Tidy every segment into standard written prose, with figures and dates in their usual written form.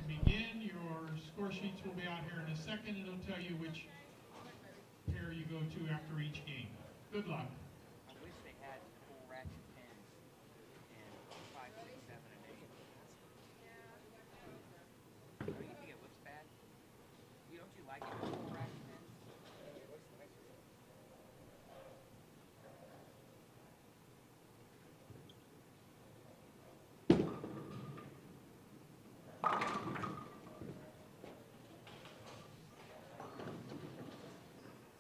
Begin. Your score sheets will be out here in a second. It'll tell you which pair you go to after each game. Good luck. I wish they had full ratchet pins in 5, 6, 7, and 8. Don't you think it looks bad? Don't you like it with full ratchet pins? It looks nicer.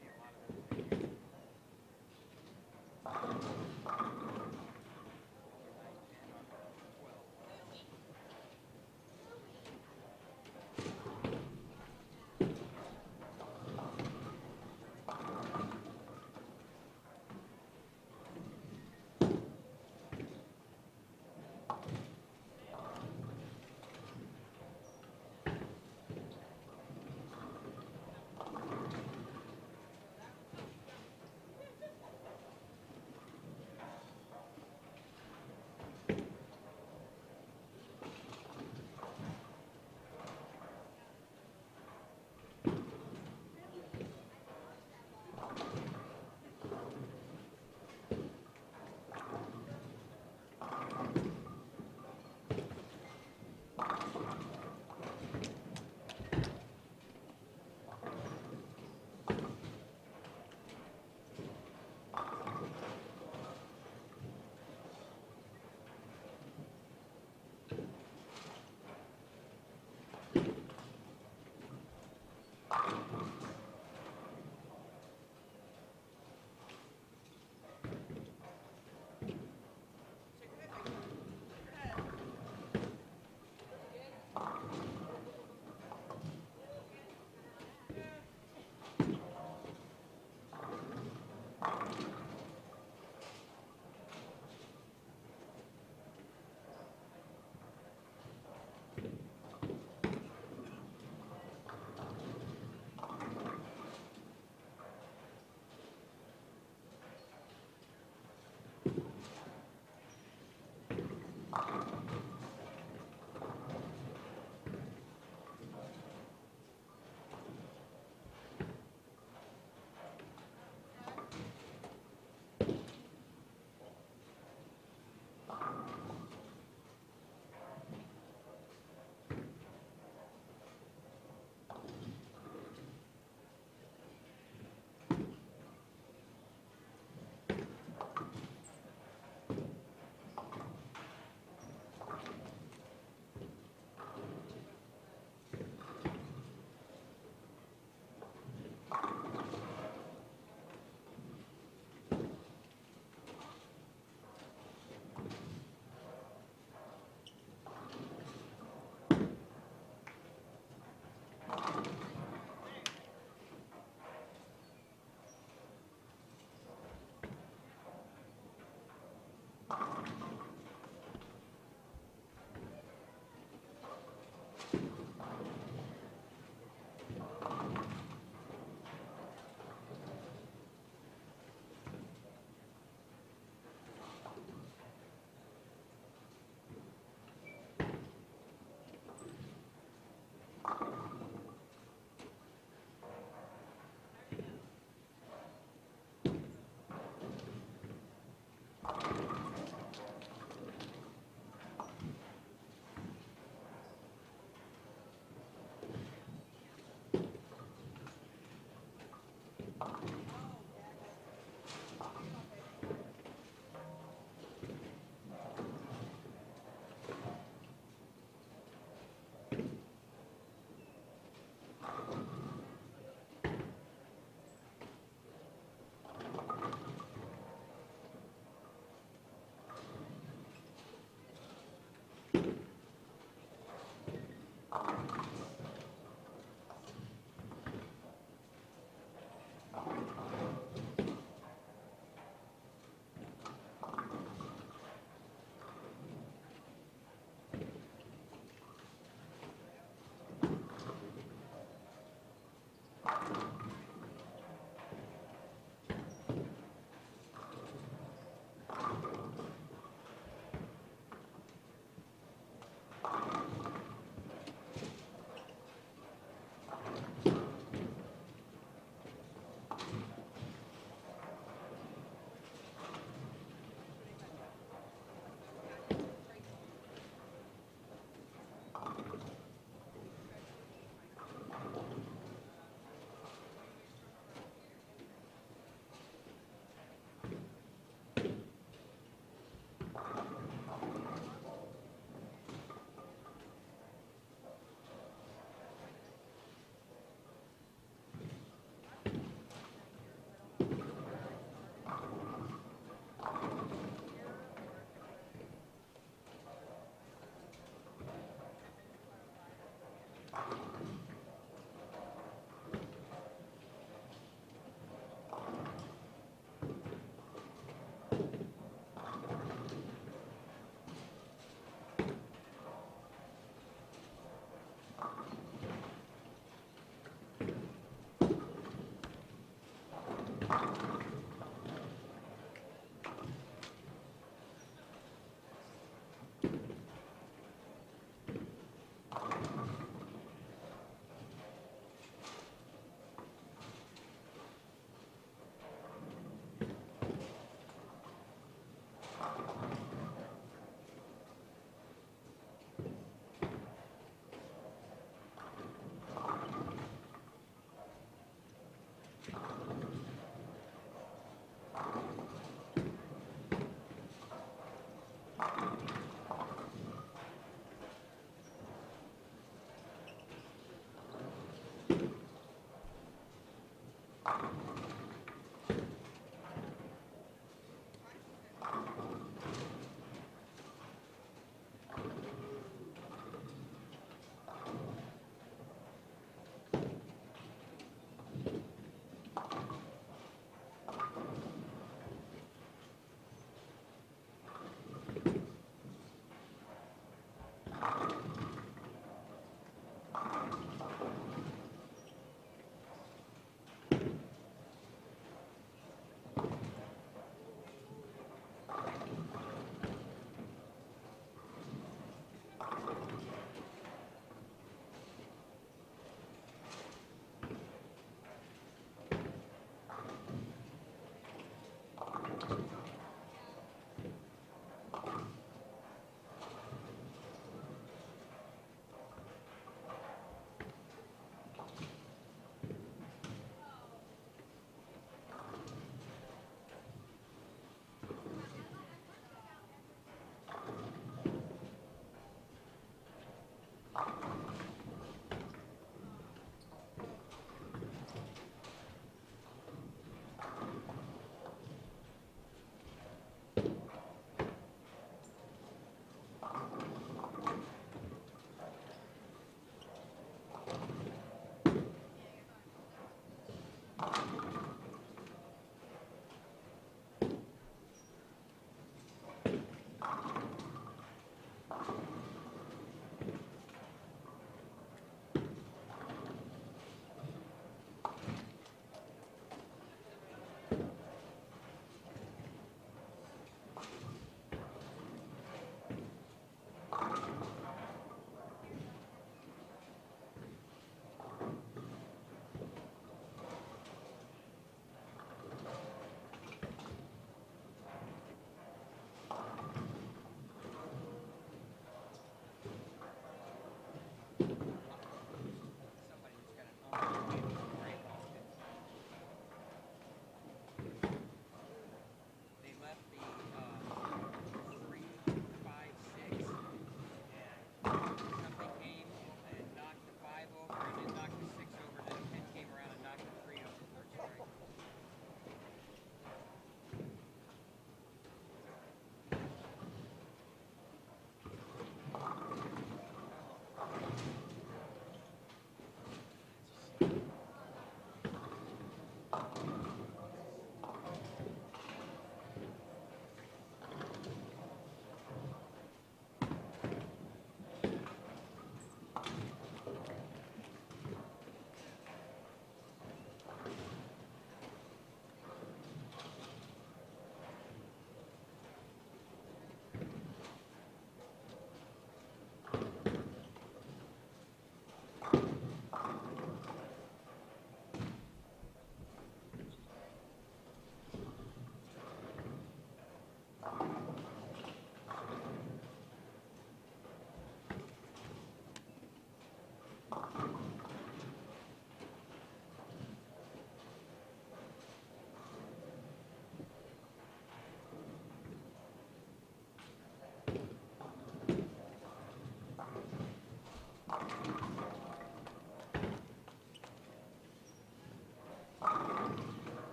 See a lot of those in here.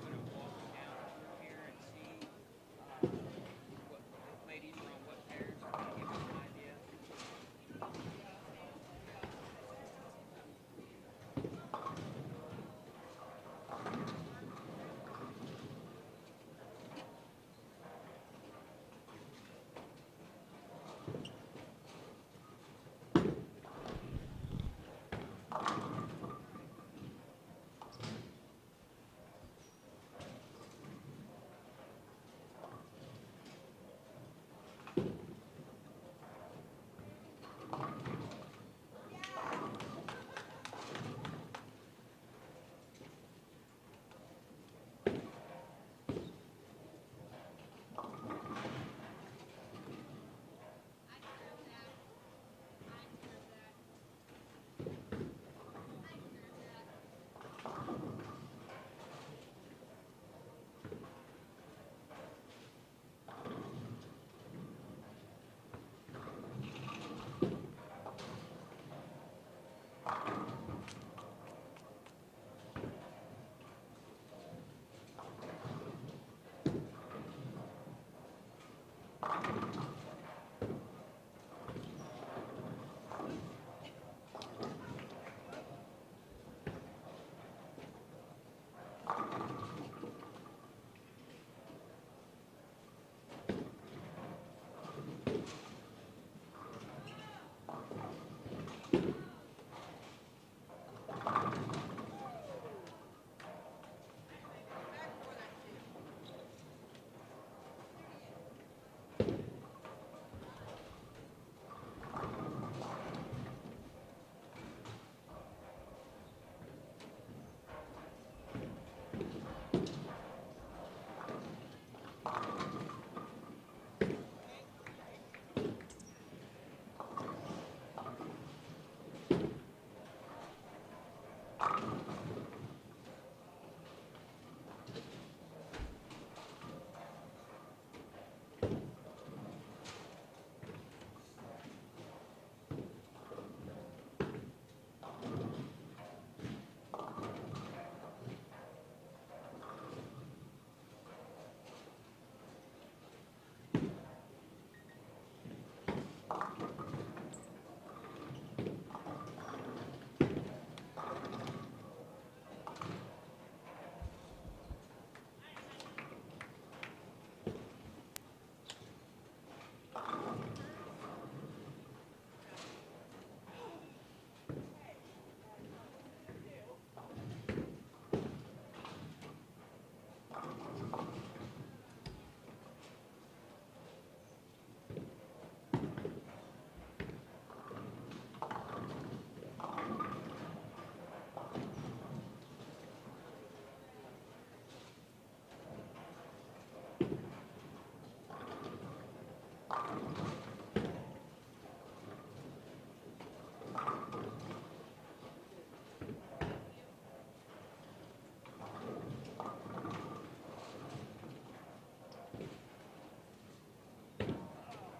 gonna walk down through here and see what ladies are on what pairs. Give us an idea.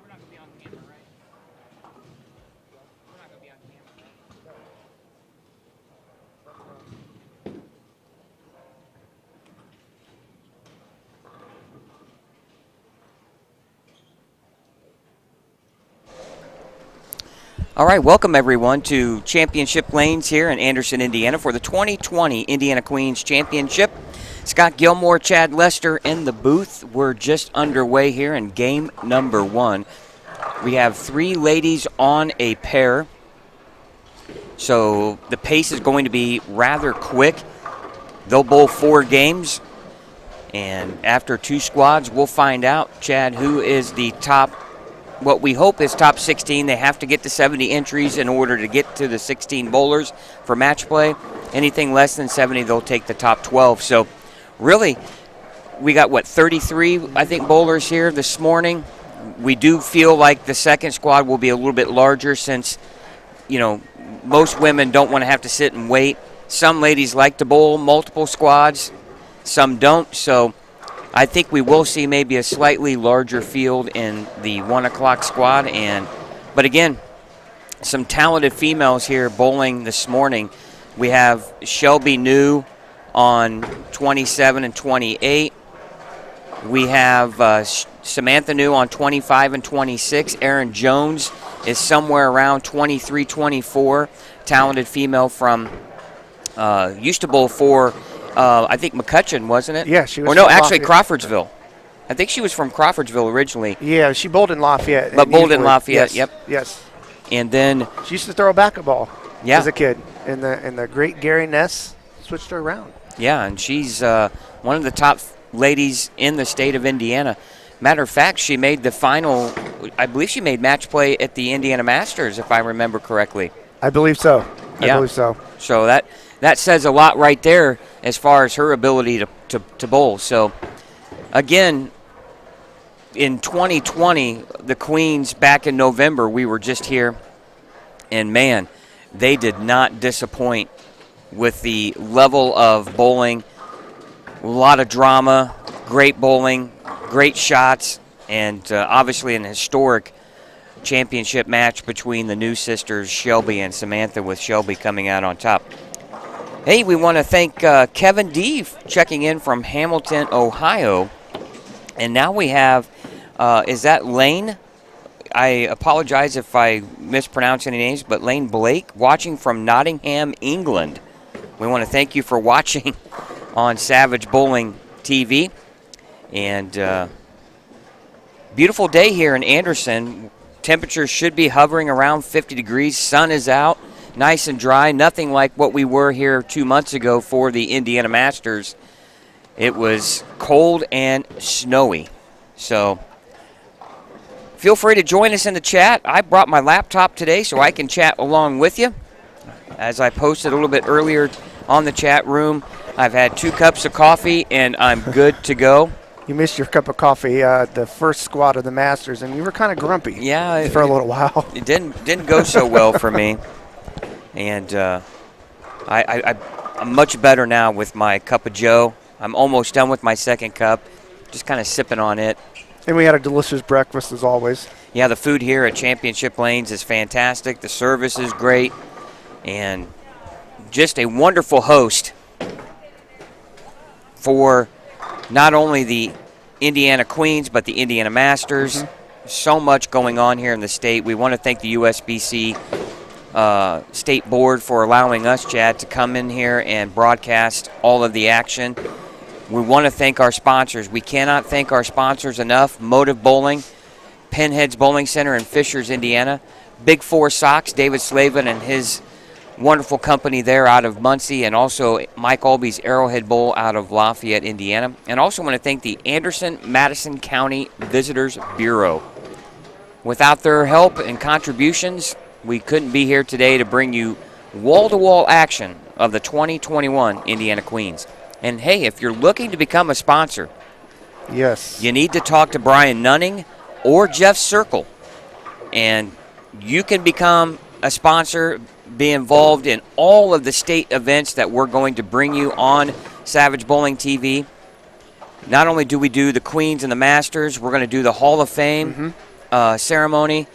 We're not gonna be on camera, right? We're not gonna be on camera, right? All right, welcome everyone to Championship Lanes here in Anderson, Indiana for the 2020 Indiana Queens Championship. Scott Gilmore, Chad Lester in the booth. We're just underway here in game number 1. We have 3 ladies on a pair, so the pace is going to be rather quick. They'll bowl 4 games, and after 2 squads, we'll find out, Chad, who is the top, what we hope is top 16. They have to get to 70 entries in order to get to the 16 bowlers for match play. Anything less than 70, they'll take the top 12. So really, we got, 33, I think, bowlers here this morning. We do feel like the second squad will be a little bit larger since, most women don't want to have to sit and wait. Some ladies like to bowl multiple squads, some don't. So I think we will see maybe a slightly larger field in the 1 o'clock squad. But again, some talented females here bowling this morning. We have Shelby New on 27 and 28. We have Samantha New on 25 and 26. Erin Jones is somewhere around 23, 24. Talented female from used to bowl for I think McCutcheon, wasn't it? Yeah, she was. Or no, from actually Lafayette. Crawfordsville. I think she was from Crawfordsville originally. Yeah, she bowled in Lafayette. But bowled in Eastwood. Lafayette, Yes, yep. Yes. And then She used to throw a ball Yeah. as a kid. And the great Gary Ness switched her around. yeah, and she's one of the top ladies in the state of Indiana. Matter of fact, she made the final. I believe she made match play at the Indiana Masters, if I remember correctly. I believe so. I Yeah. believe so. So that says a lot right there as far as her ability to bowl. So, again, in 2020, the Queens back in November, we were just here, and man, they did not disappoint with the level of bowling. A lot of drama, great bowling, great shots, and obviously an historic championship match between the New sisters, Shelby and Samantha, with Shelby coming out on top. Hey, we want to thank Kevin D checking in from Hamilton, Ohio. And now we have, is that Lane? I apologize if I mispronounce any names, but Lane Blake watching from Nottingham, England. We want to thank you for watching on Savage Bowling TV. And beautiful day here in Anderson. Temperatures should be hovering around 50 degrees. Sun is out, nice and dry. Nothing like what we were here 2 months ago for the Indiana Masters. It was cold and snowy. So feel free to join us in the chat. I brought my laptop today so I can chat along with you. As I posted a little bit earlier on the chat room, I've had 2 cups of coffee and I'm good to go. You missed your cup of coffee the first squad of the Masters, and you were kind of grumpy Yeah, for a little while. It didn't go so well for me, and I'm much better now with my cup of Joe. I'm almost done with my second cup, just kind of sipping on it. And we had a delicious breakfast, as always. Yeah, the food here at Championship Lanes is fantastic. The service is great, and just a wonderful host for not only the Indiana Queens, but the Indiana Masters. So much going on here in the state. We want to thank the USBC State Board for allowing us, Chad, to come in here and broadcast all of the action. We want to thank our sponsors. We cannot thank our sponsors enough. Motive Bowling, Pinheads Bowling Center in Fishers, Indiana. Big Four Sox, David Slavin and his wonderful company there out of Muncie, and also Mike Alby's Arrowhead Bowl out of Lafayette, Indiana. And also want to thank the Anderson-Madison County Visitors Bureau. Without their help and contributions, we couldn't be here today to bring you wall-to-wall action of the 2021 Indiana Queens. And hey, if you're looking to become a sponsor, Yes. you need to talk to Brian Nunning or Jeff Circle. And you can become a sponsor, be involved in all of the state events that we're going to bring you on Savage Bowling TV. Not only do we do the Queens and the Masters, we're going to do the Hall of Fame ceremony.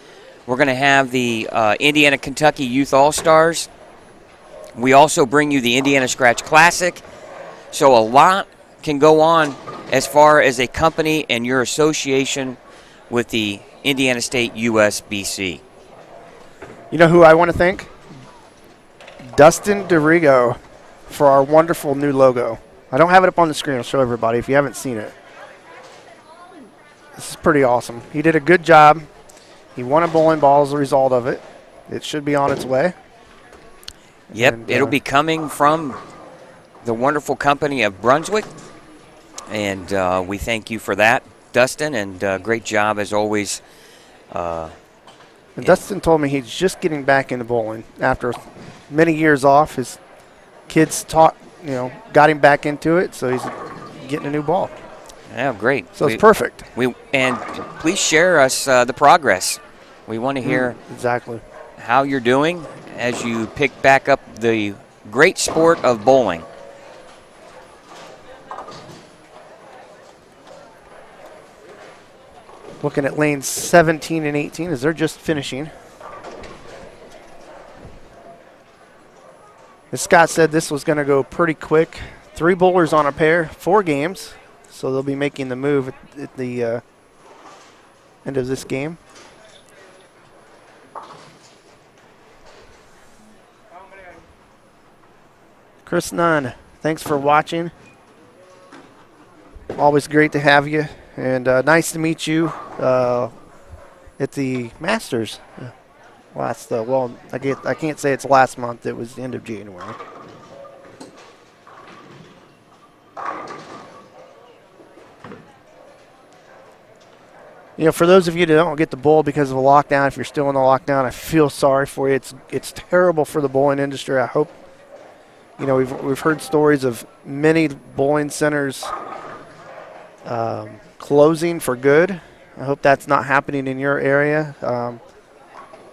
We're going to have the Indiana-Kentucky Youth All-Stars. We also bring you the Indiana Scratch Classic. So a lot can go on as far as a company and your association with the Indiana State USBC. You know who I want to thank? Dustin DeRigo for our wonderful new logo. I don't have it up on the screen. I'll show everybody if you haven't seen it. This is pretty awesome. He did a good job. He won a bowling ball as a result of it. It should be on its way. Yep, And, it'll be coming from the wonderful company of Brunswick, and we thank you for that, Dustin, and great job as always. And Dustin told me he's just getting back into bowling after many years off. His kids got him back into it, so he's getting a new ball. Yeah, great. So it's perfect. And please share us the progress. We want to hear Exactly. how you're doing as you pick back up the great sport of bowling. Looking at lanes 17 and 18 as they're just finishing. As Scott said, this was going to go pretty quick. 3 bowlers on a pair, 4 games. So they'll be making the move at the end of this game. Chris Nunn, thanks for watching. Always great to have you, and nice to meet you at the Masters. I can't say it's last month. It was the end of January. You know, for those of you that don't get the bowl because of a lockdown, if you're still in the lockdown, I feel sorry for you. It's terrible for the bowling industry. I hope, you know, we've heard stories of many bowling centers closing for good. I hope that's not happening in your area.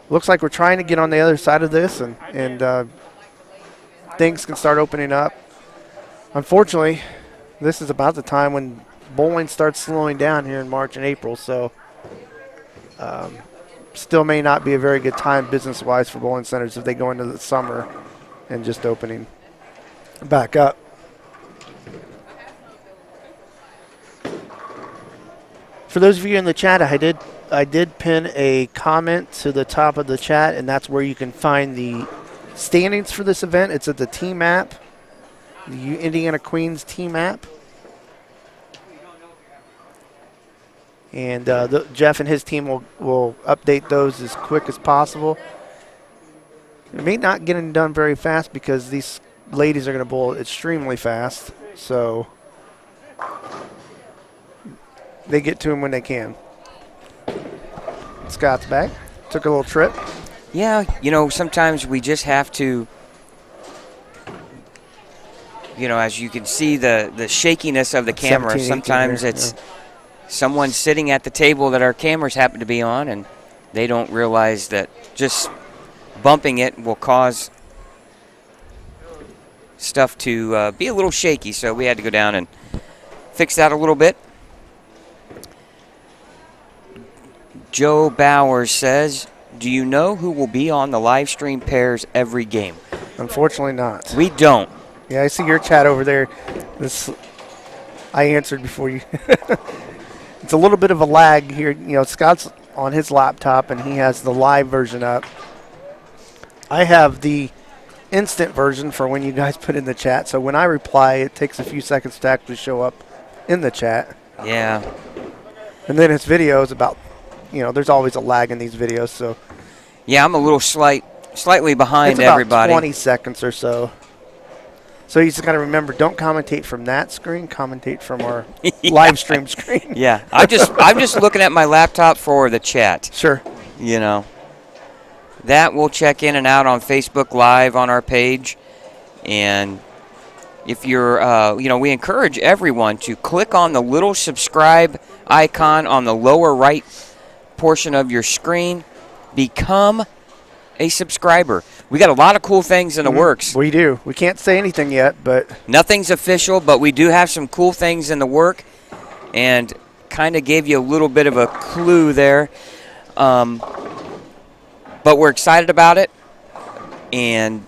Looks like we're trying to get on the other side of this, and things can start opening up. Unfortunately, this is about the time when bowling starts slowing down here in March and April, so still may not be a very good time business-wise for bowling centers if they go into the summer and just opening back up. For those of you in the chat, I did pin a comment to the top of the chat, and that's where you can find the standings for this event. It's at the team app, the Indiana Queens team app. And Jeff and his team will update those as quick as possible. It may not get them done very fast because these ladies are going to bowl extremely fast. So they get to them when they can. Scott's back. Took a little trip. Yeah, you know, sometimes we just have to, you know, as you can see the shakiness of the camera, 17, 18 sometimes there, it's someone sitting at the table that our cameras happen to be on, and they don't realize that just bumping it will cause stuff to be a little shaky, so we had to go down and fix that a little bit. Joe Bowers says, do you know who will be on the live stream pairs every game? Unfortunately not. We don't. Yeah, I see your chat over there. I answered before you. It's a little bit of a lag here. You know, Scott's on his laptop, and he has the live version up. I have the instant version for when you guys put in the chat. So when I reply, it takes a few seconds to actually show up in the chat. Yeah. And then his video is about, you know, there's always a lag in these videos. So yeah, I'm a little slightly behind it's about everybody. 20 seconds or so. So you just got to remember, don't commentate from that screen. Commentate from our live stream screen. Yeah, I'm just looking at my laptop for the chat. Sure. You know, that will check in and out on Facebook Live on our page. And if you're, you know, we encourage everyone to click on the little subscribe icon on the lower right portion of your screen. Become a subscriber. We got a lot of cool things in the works. We do. We can't say anything yet, but Nothing's official, but we do have some cool things in the work, and kind of gave you a little bit of a clue there. But we're excited about it, and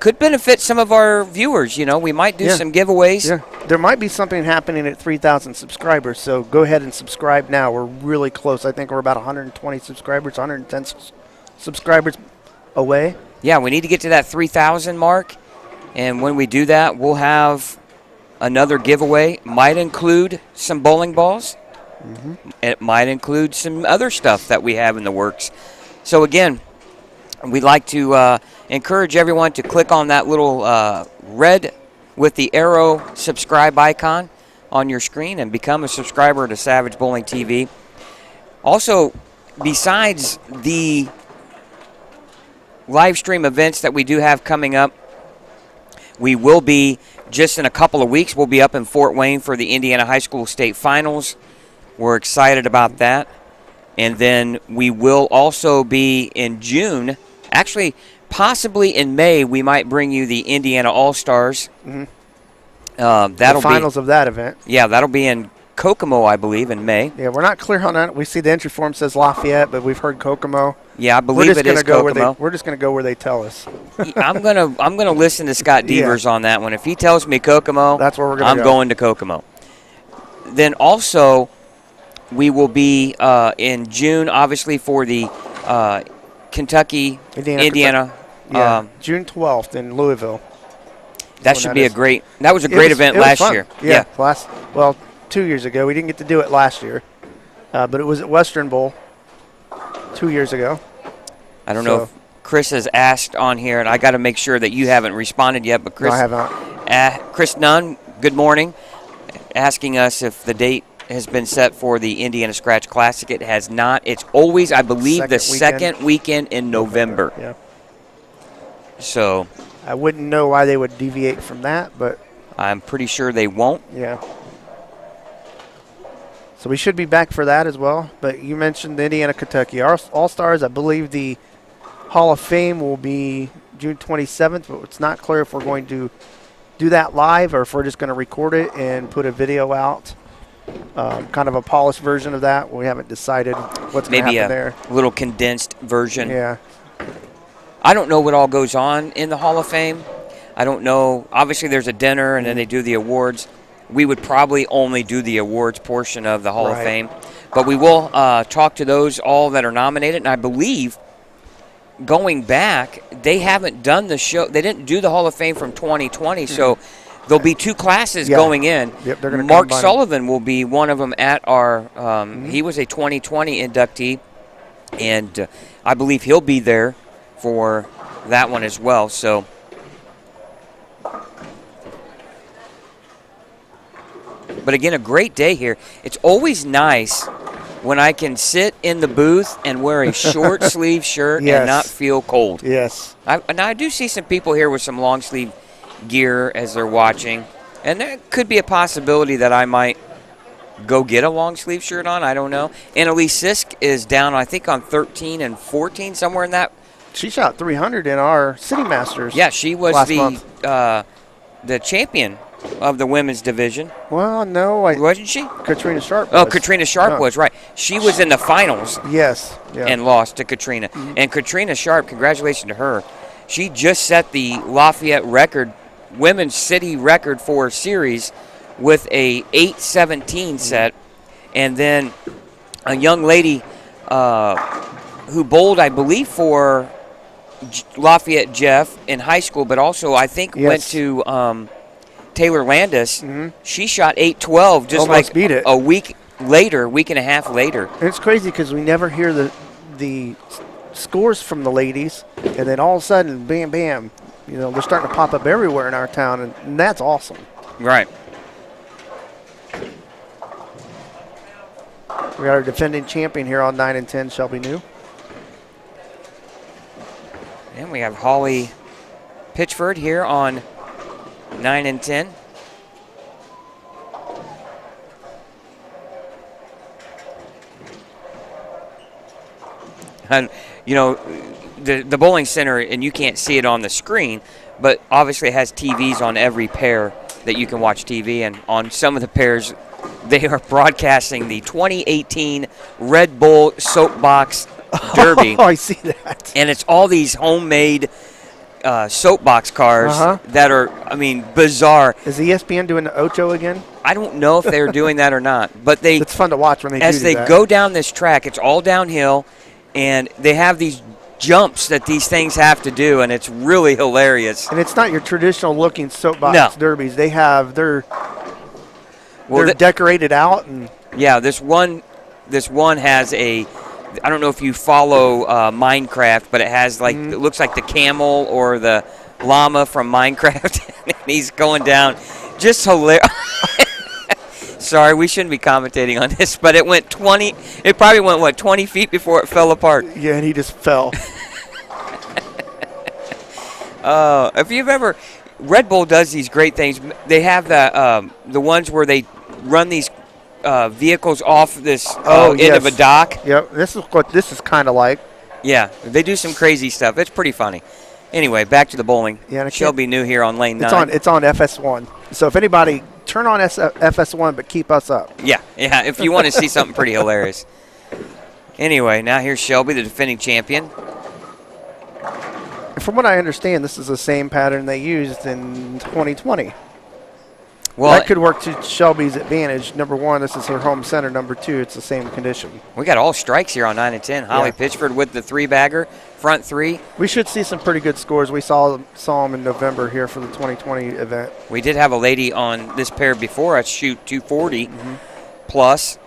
could benefit some of our viewers. You know, we might do some giveaways. yeah, there might be something happening at 3,000 subscribers, so go ahead and subscribe now. We're really close. I think we're about 120 subscribers, 110 subscribers away. Yeah, we need to get to that 3,000 mark, and when we do that, we'll have another giveaway. Might include some bowling balls. It might include some other stuff that we have in the works. So again, we'd like to encourage everyone to click on that little red with the arrow subscribe icon on your screen and become a subscriber to Savage Bowling TV. Also, besides the live stream events that we do have coming up, we will be, just in a couple of weeks, we'll be up in Fort Wayne for the Indiana High School State Finals. We're excited about that. And then we will also be in June, actually possibly in May, we might bring you the Indiana All-Stars. The That'll finals of that event. Yeah, that'll be in Kokomo, I believe, in May. Yeah, we're not clear on that. We see the entry form says Lafayette, but we've heard Kokomo. Yeah, I believe it is Kokomo. We're just going to go where they tell us. I'm gonna listen to Scott Devers on that one. If he tells me Kokomo, that's where we're going. I'm going to Kokomo. Then also, we will be in June, obviously, for the Kentucky, Indiana. Yeah, June 12th in Louisville. That should be a great. That was a great event last year. Yeah, 2 years ago. We didn't get to do it last year, but it was at Western Bowl 2 years ago. I don't know if Chris has asked on here, and I got to make sure that you haven't responded yet. But Chris, no, I have not. Chris Nunn, good morning, asking us if the date has been set for the Indiana Scratch Classic. It has not. It's always, I believe, the second weekend in November. Yeah. So I wouldn't know why they would deviate from that, but I'm pretty sure they won't. Yeah. So we should be back for that as well. But you mentioned the Indiana Kentucky All-Stars. I believe the Hall of Fame will be June 27th, but it's not clear if we're going to do that live or if we're just going to record it and put a video out. Kind of a polished version of that. We haven't decided what's going to happen there. Maybe a little condensed version. Yeah. I don't know what all goes on in the Hall of Fame. I don't know. Obviously, there's a dinner, and then they do the awards. We would probably only do the awards portion of the Hall of Fame. But we will talk to those all that are nominated. And I believe, going back, they haven't done the show. They didn't do the Hall of Fame from 2020, so there'll be two classes going in. Yep, they're gonna Mark Sullivan will be one of them at our he was a 2020 inductee, and I believe he'll be there for that one as well. So but again, a great day here. It's always nice when I can sit in the booth and wear a short sleeve shirt and not feel cold. Yes. Now I do see some people here with some long sleeve gear as they're watching, and there could be a possibility that I might go get a long sleeve shirt on. I don't know. Annalise Sisk is down, I think, on 13 and 14, somewhere in that. She shot 300 in our City Masters. Yeah, she was the champion of the women's division. Well, no, wasn't she? Katrina Sharp. Oh, Katrina Sharp was right. She was in the finals. Yes. And lost to Katrina. And Katrina Sharp, congratulations to her. She just set the Lafayette record, women's city record for a series with a 8:17 set, and then a young lady who bowled, I believe, for Lafayette Jeff in high school, but also I think went to Taylor Landis. She shot 8:12, just almost like beat it. a week and a half later. And it's crazy because we never hear the scores from the ladies, and then all of a sudden, bam, bam, they're starting to pop up everywhere in our town, and that's awesome. Right. We got our defending champion here on 9 and 10, Shelby New. And we have Holly Pitchford here on 9 and 10. And, the bowling center, and you can't see it on the screen, but obviously it has TVs on every pair that you can watch TV. And on some of the pairs, they are broadcasting the 2018 Red Bull Soapbox Derby. Oh, I see that. And it's all these homemade soapbox cars that are, bizarre. Is ESPN doing the Ocho again? I don't know if they're doing that or not, but it's fun to watch when they do that. As they go down this track, it's all downhill, and they have these jumps that these things have to do, and it's really hilarious. And it's not your traditional looking soapbox derbies. They have they're decorated out, and this one has a, I don't know if you follow Minecraft, but it has it looks like the camel or the llama from Minecraft, and he's going down, just hilarious. Sorry, we shouldn't be commentating on this, but it probably went 20 feet before it fell apart. Yeah, and he just fell. If you've ever, Red Bull does these great things. They have the ones where they run these vehicles off this end of a dock. Yep, this is what this is kind of like. Yeah, they do some crazy stuff. It's pretty funny. Anyway, back to the bowling. Yeah, and I can't- Shelby new here on lane 9. It's on FS1. So if anybody, turn on FS1, but keep us up. Yeah, if you want to see something pretty hilarious. Anyway, now here's Shelby, the defending champion. And from what I understand, this is the same pattern they used in 2020. Well, That could work to Shelby's advantage. Number one, this is her home center. Number two, it's the same condition. we got all strikes here on 9 and 10. Holly Yeah. Pitchford with the 3-bagger, front 3. We should see some pretty good scores. We saw them in November here for the 2020 event. We did have a lady on this pair before us shoot 240 plus.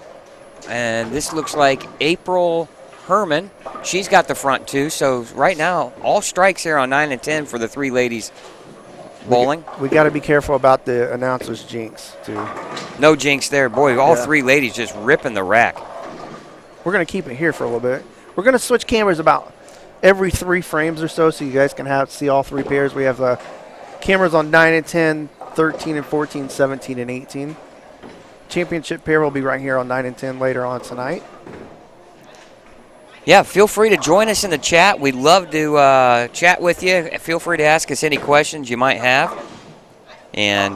And this looks like April Herman. She's got the front 2. So right now, all strikes here on 9 and 10 for the 3 ladies bowling. We got to be careful about the announcer's jinx, too. No jinx there. Boy, all Yeah. 3 ladies just ripping the rack. We're going to keep it here for a little bit. We're going to switch cameras about every 3 frames or so you guys can see all 3 pairs. We have cameras on 9 and 10, 13 and 14, 17 and 18. Championship pair will be right here on 9 and 10 later on tonight. Yeah, feel free to join us in the chat. We'd love to chat with you. Feel free to ask us any questions you might have. And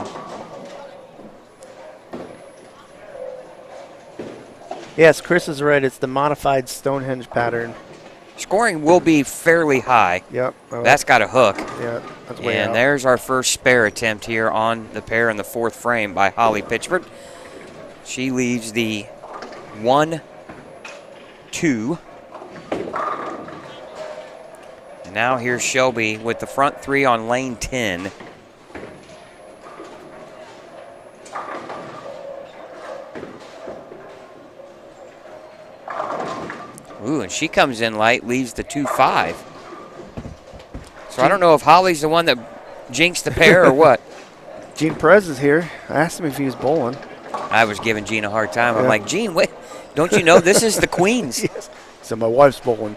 Yes, Chris is right. It's the modified Stonehenge pattern. scoring will be fairly high. Yep. Oh, That's got a hook. yeah, that's way And out. there's our first spare attempt here on the pair in the 4th frame by Holly Pitchford. She leaves the 1-2. And now here's Shelby with the front 3 on lane 10. Ooh, and she comes in light, leaves the 2-5. So I don't know if Holly's the one that jinxed the pair or what. Gene Perez is here. I asked him if he was bowling. I was giving Gene a hard time. I'm Yeah. like, Gene, wait, don't you know this is the Queens? Yes. So my wife's bowling.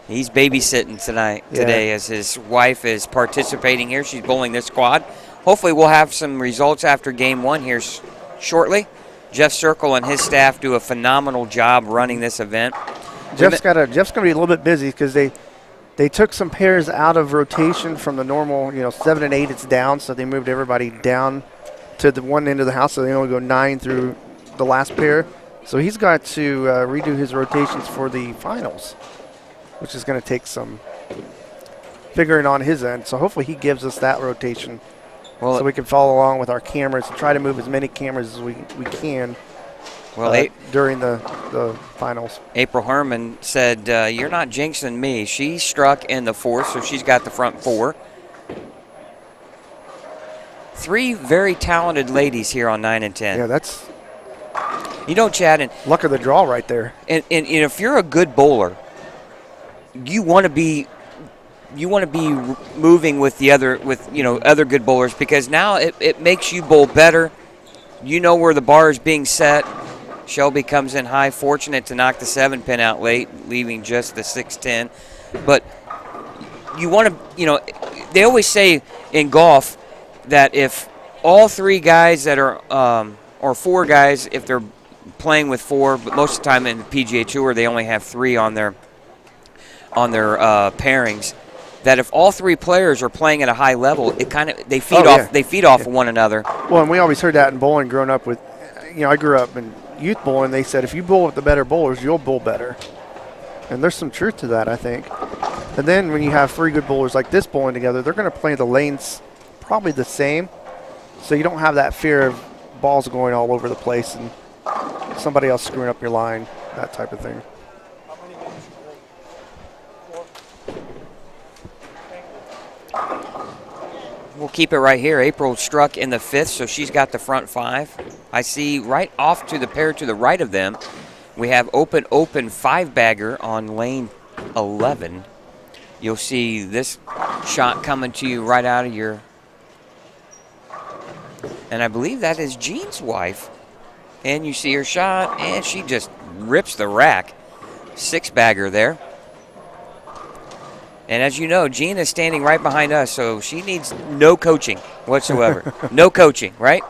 He's babysitting today as his wife is participating here. She's bowling this squad. Hopefully we'll have some results after game 1 here shortly. Jeff Circle and his staff do a phenomenal job running this event. Jeff's going to be a little bit busy because they took some pairs out of rotation from the normal, 7 and 8. It's down, so they moved everybody down to the one end of the house, so they only go 9 through the last pair. So he's got to redo his rotations for the finals, which is going to take some figuring on his end. So hopefully he gives us that rotation so we can follow along with our cameras and try to move as many cameras as we can during the finals. April Herman said, you're not jinxing me. She struck in the 4th, so she's got the front 4. 3 very talented ladies here on 9 and 10. Yeah, that's Chad, and luck of the draw right there. And if you're a good bowler, you want to be moving with other good bowlers, because now it makes you bowl better. You know where the bar is being set. Shelby comes in high, fortunate to knock the 7-pin out late, leaving just the 6-10. But you want to, they always say in golf that if all 3 guys that are, or 4 guys, if they're playing with 4, but most of the time in the PGA Tour they only have 3 on their pairings, that if all 3 players are playing at a high level, they feed off of one another. Well, and we always heard that in bowling growing up with, I grew up in youth bowling. They said if you bowl with the better bowlers, you'll bowl better. And there's some truth to that, I think. And then when you have 3 good bowlers like this bowling together, they're going to play the lanes probably the same. So you don't have that fear of balls going all over the place and somebody else screwing up your line, that type of thing. We'll keep it right here. April struck in the 5th, so she's got the front 5. I see right off to the pair to the right of them, we have open 5-bagger on lane 11. You'll see this shot coming to you right out of your, and I believe that is Jean's wife. And you see her shot, and she just rips the rack. 6-bagger there. And as you know, Jean is standing right behind us, so she needs no coaching whatsoever. No coaching, right?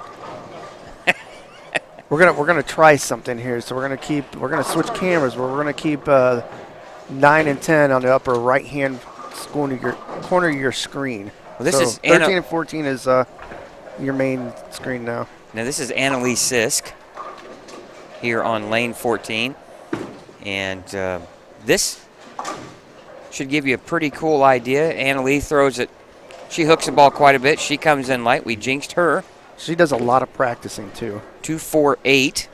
We're gonna try something here. So we're gonna switch cameras. We're gonna keep 9 and 10 on the upper right hand corner of your screen. Well, this so is 13 and 14 is your main screen now. Now this is Annalise Sisk here on lane 14. And this should give you a pretty cool idea. Annalise throws it. She hooks the ball quite a bit. She comes in light. We jinxed her. She does a lot of practicing, too. 2.48.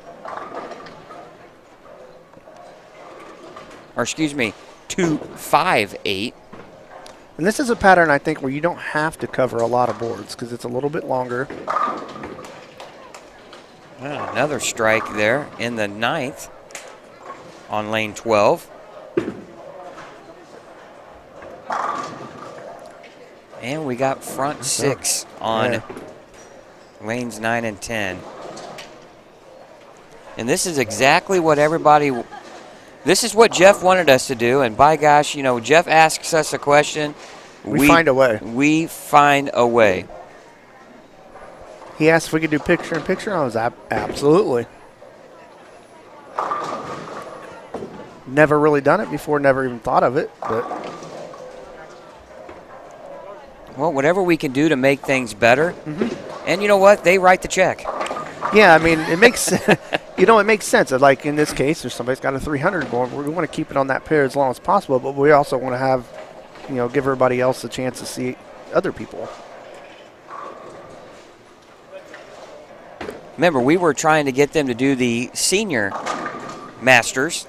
Or excuse me, 2.58. And this is a pattern, I think, where you don't have to cover a lot of boards because it's a little bit longer. Well, another strike there in the 9th on lane 12. And we got front 6 on lanes 9 and 10. And this is exactly what this is what Jeff wanted us to do. And by gosh, you know, Jeff asks us a question. We find a way. We find a way. He asked if we could do picture-in-picture, and I was absolutely. Never really done it before, never even thought of it, but well, whatever we can do to make things better. And you know what? They write the check. yeah, I mean, it makes it makes sense. Like in this case, if somebody's got a 300 going, we want to keep it on that pair as long as possible, but we also want to have, give everybody else a chance to see other people. Remember, we were trying to get them to do the senior masters.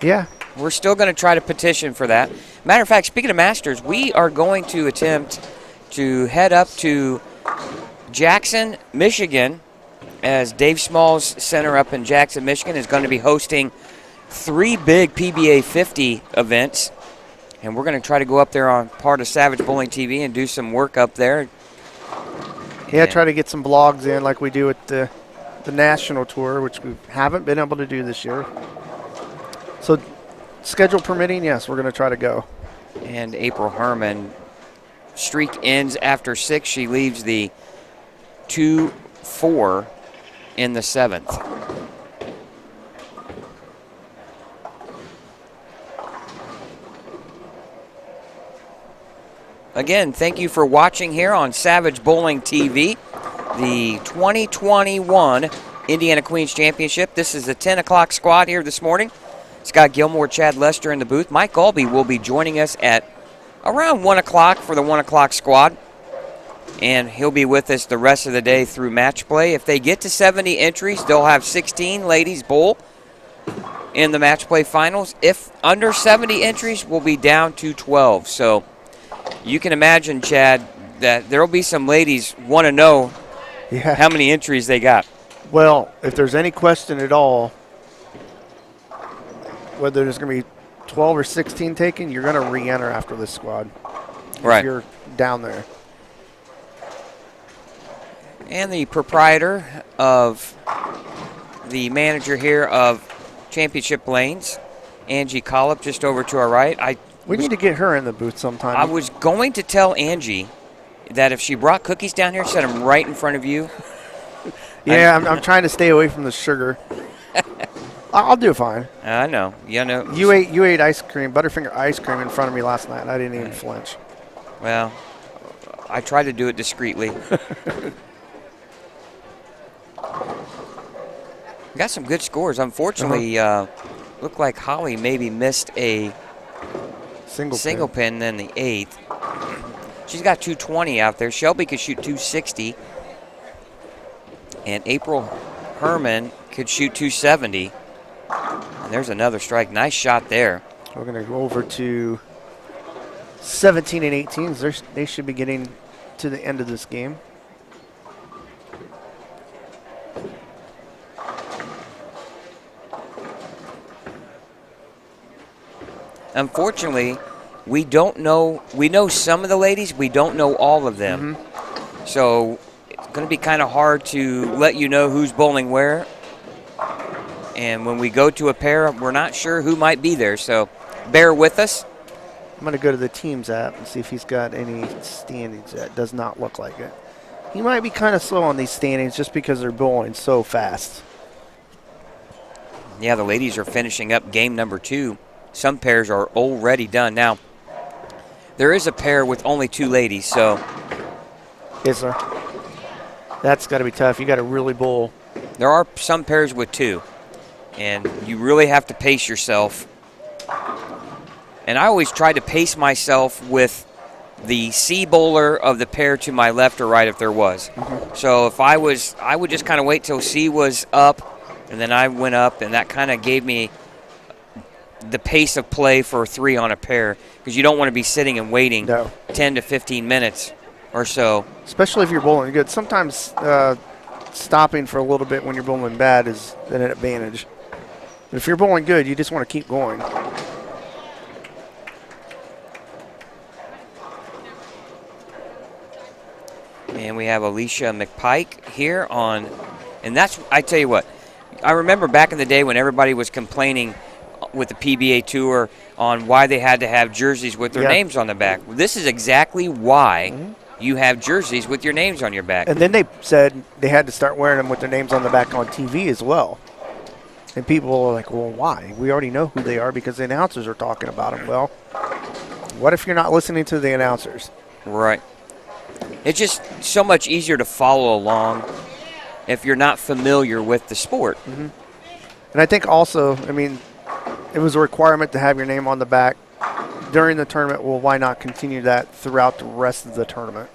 Yeah. We're still going to try to petition for that. Matter of fact, speaking of masters, we are going to attempt to head up to Jackson, Michigan, as Dave Small's center up in Jackson, Michigan, is going to be hosting 3 big PBA 50 events. And we're going to try to go up there on part of Savage Bowling TV and do some work up there. Yeah, try to get some blogs in like we do at the national tour, which we haven't been able to do this year. So schedule permitting, yes, we're going to try to go. And April Herman, streak ends after 6. She leaves the 2-4 in the 7th. Again, thank you for watching here on Savage Bowling TV, the 2021 Indiana Queens Championship. This is the 10 o'clock squad here this morning. Scott Gilmore, Chad Lester in the booth. Mike Albee will be joining us at around 1 o'clock for the 1 o'clock squad. And he'll be with us the rest of the day through match play. If they get to 70 entries, they'll have 16 ladies bowl in the match play finals. If under 70 entries, we'll be down to 12. So you can imagine, Chad, that there will be some ladies want to know how many entries they got. Well, if there's any question at all, whether there's going to be 12 or 16 taken, you're going to re-enter after this squad. Right. If you're down there. And the proprietor of the manager here of Championship Lanes, Angie Collop, just over to our right. We need to get her in the booth sometime. I was going to tell Angie that if she brought cookies down here, set them right in front of you. Yeah, I'm trying to stay away from the sugar. I'll do fine. I know. You ate ice cream, Butterfinger ice cream in front of me last night. I didn't even flinch. Well, I tried to do it discreetly. Got some good scores. Unfortunately, looked like Holly maybe missed a single pin in the 8th. She's got 220 out there. Shelby could shoot 260. And April Herman could shoot 270. And there's another strike. Nice shot there. We're going to go over to 17 and 18s. They should be getting to the end of this game. Unfortunately, we don't know. We know some of the ladies. We don't know all of them. So it's going to be kind of hard to let you know who's bowling where. And when we go to a pair, we're not sure who might be there. So bear with us. I'm going to go to the Teams app and see if he's got any standings yet. Does not look like it. He might be kind of slow on these standings just because they're bowling so fast. Yeah, the ladies are finishing up game number 2. Some pairs are already done. Now, there is a pair with only 2 ladies, so Is there? That's got to be tough. You got to really bowl. there are some pairs with 2, and you really have to pace yourself. And I always try to pace myself with the C bowler of the pair to my left or right if there was. So if I would just kind of wait till C was up, and then I went up, and that kind of gave me the pace of play for 3 on a pair, because you don't want to be sitting and waiting No. 10 to 15 minutes or so. Especially if you're bowling good. Sometimes stopping for a little bit when you're bowling bad is an advantage. But if you're bowling good, you just want to keep going. And we have Alicia McPike here on, and that's, I tell you what, I remember back in the day when everybody was complaining with the PBA Tour on why they had to have jerseys with their Yeah. names on the back. This is exactly why you have jerseys with your names on your back. And then they said they had to start wearing them with their names on the back on TV as well. And people are like, well, why? We already know who they are because the announcers are talking about them. Well, what if you're not listening to the announcers? Right. It's just so much easier to follow along if you're not familiar with the sport. And I think also, I mean, it was a requirement to have your name on the back during the tournament. Well, why not continue that throughout the rest of the tournament,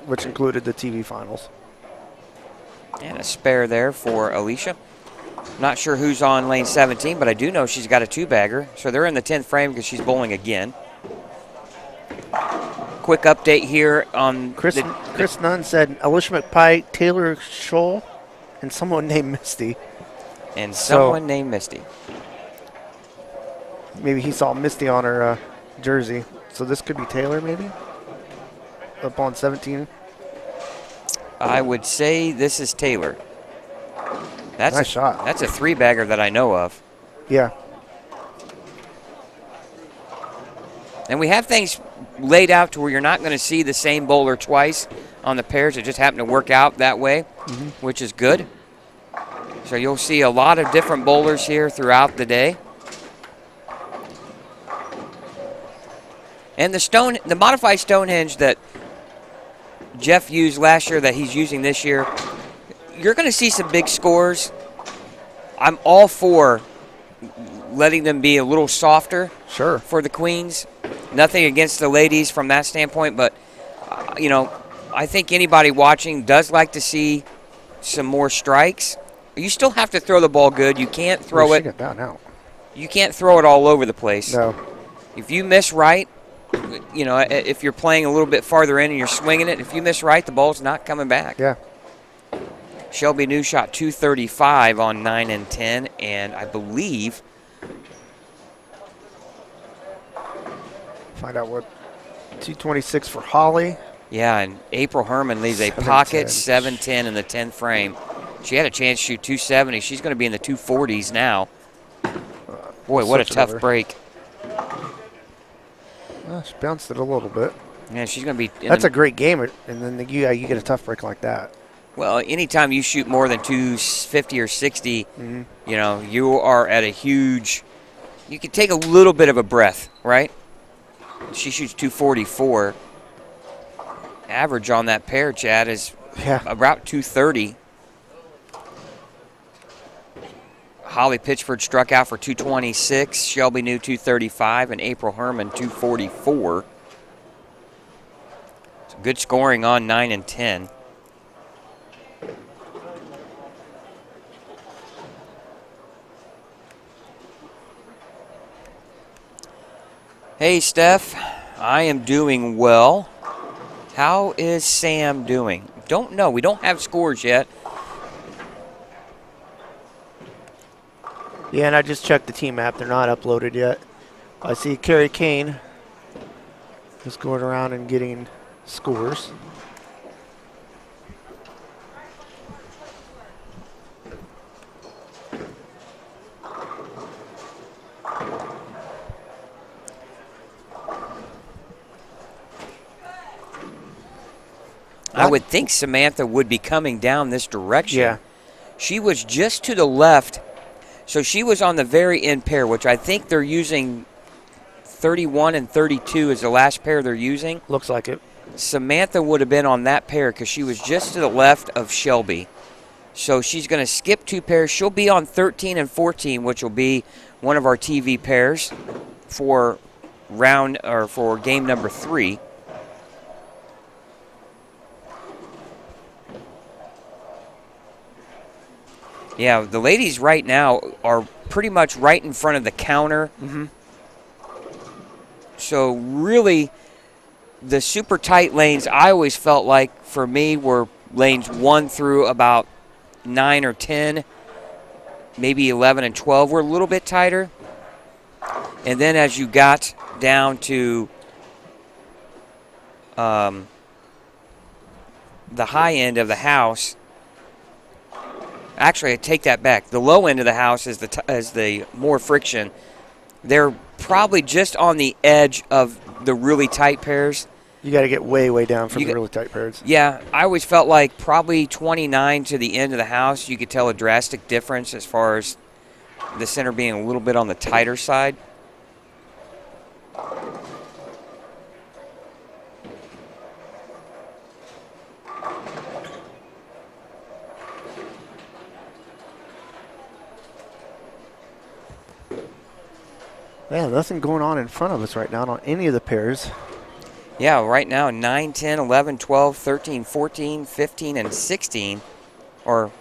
which included the TV finals? And a spare there for Alicia. Not sure who's on lane 17, but I do know she's got a 2-bagger. So they're in the 10th frame because she's bowling again. Quick update here on Chris Nunn said Alicia McPike, Taylor Scholl, and someone named Misty. and someone named Misty. Maybe he saw Misty on her jersey. So this could be Taylor, maybe? Up on 17. I would say this is Taylor. That's Nice shot. That's a 3-bagger that I know of. Yeah. And we have things laid out to where you're not going to see the same bowler twice on the pairs. It just happened to work out that way, which is good. So you'll see a lot of different bowlers here throughout the day. And the modified Stonehenge that Jeff used last year that he's using this year, you're going to see some big scores. I'm all for letting them be a little softer Sure. for the queens. Nothing against the ladies from that standpoint, but, I think anybody watching does like to see some more strikes. You still have to throw the ball good. You can't throw She it. got down out. You can't throw it all over the place. No. If you miss right, if you're playing a little bit farther in and you're swinging it, if you miss right, the ball's not coming back. Yeah. Shelby New shot 235 on 9 and 10, and I believe Find out what 226 for Holly. Yeah, and April Herman leaves a 7-10. pocket 7-10 in the 10th frame. She had a chance to shoot 270. She's going to be in the 240s now. Boy, what a switch it tough over. break. She bounced it a little bit. Yeah, she's going to be in That's the, a great game, and then you get a tough break like that. well, anytime you shoot more than 250 or 60, you are at a huge, you can take a little bit of a breath, right? She shoots 244. Average on that pair, Chad, is Yeah. about 230. Holly Pitchford struck out for 226, Shelby New 235, and April Herman 244. So good scoring on 9 and 10. Hey, Steph. I am doing well. How is Sam doing? Don't know. We don't have scores yet. Yeah, and I just checked the team app. They're not uploaded yet. I see Carrie Kane is going around and getting scores. I would think Samantha would be coming down this direction. Yeah. She was just to the left, so she was on the very end pair, which I think they're using 31 and 32 is the last pair they're using. Looks like it. Samantha would have been on that pair because she was just to the left of Shelby. So she's going to skip 2 pairs. She'll be on 13 and 14, which will be one of our TV pairs for for game number 3. Yeah, the ladies right now are pretty much right in front of the counter. Mm-hmm. So really, the super tight lanes, I always felt like, for me, were lanes 1 through about 9 or 10, maybe 11 and 12 were a little bit tighter. And then as you got down to the high end of the house, actually, I take that back. The low end of the house is the more friction. They're probably just on the edge of the really tight pairs. You got to get way, way down from the really tight pairs. Yeah, I always felt like probably 29 to the end of the house, you could tell a drastic difference as far as the center being a little bit on the tighter side. Yeah, nothing going on in front of us right now on any of the pairs. Yeah, right now 9, 10, 11, 12, 13, 14, 15, and 16 now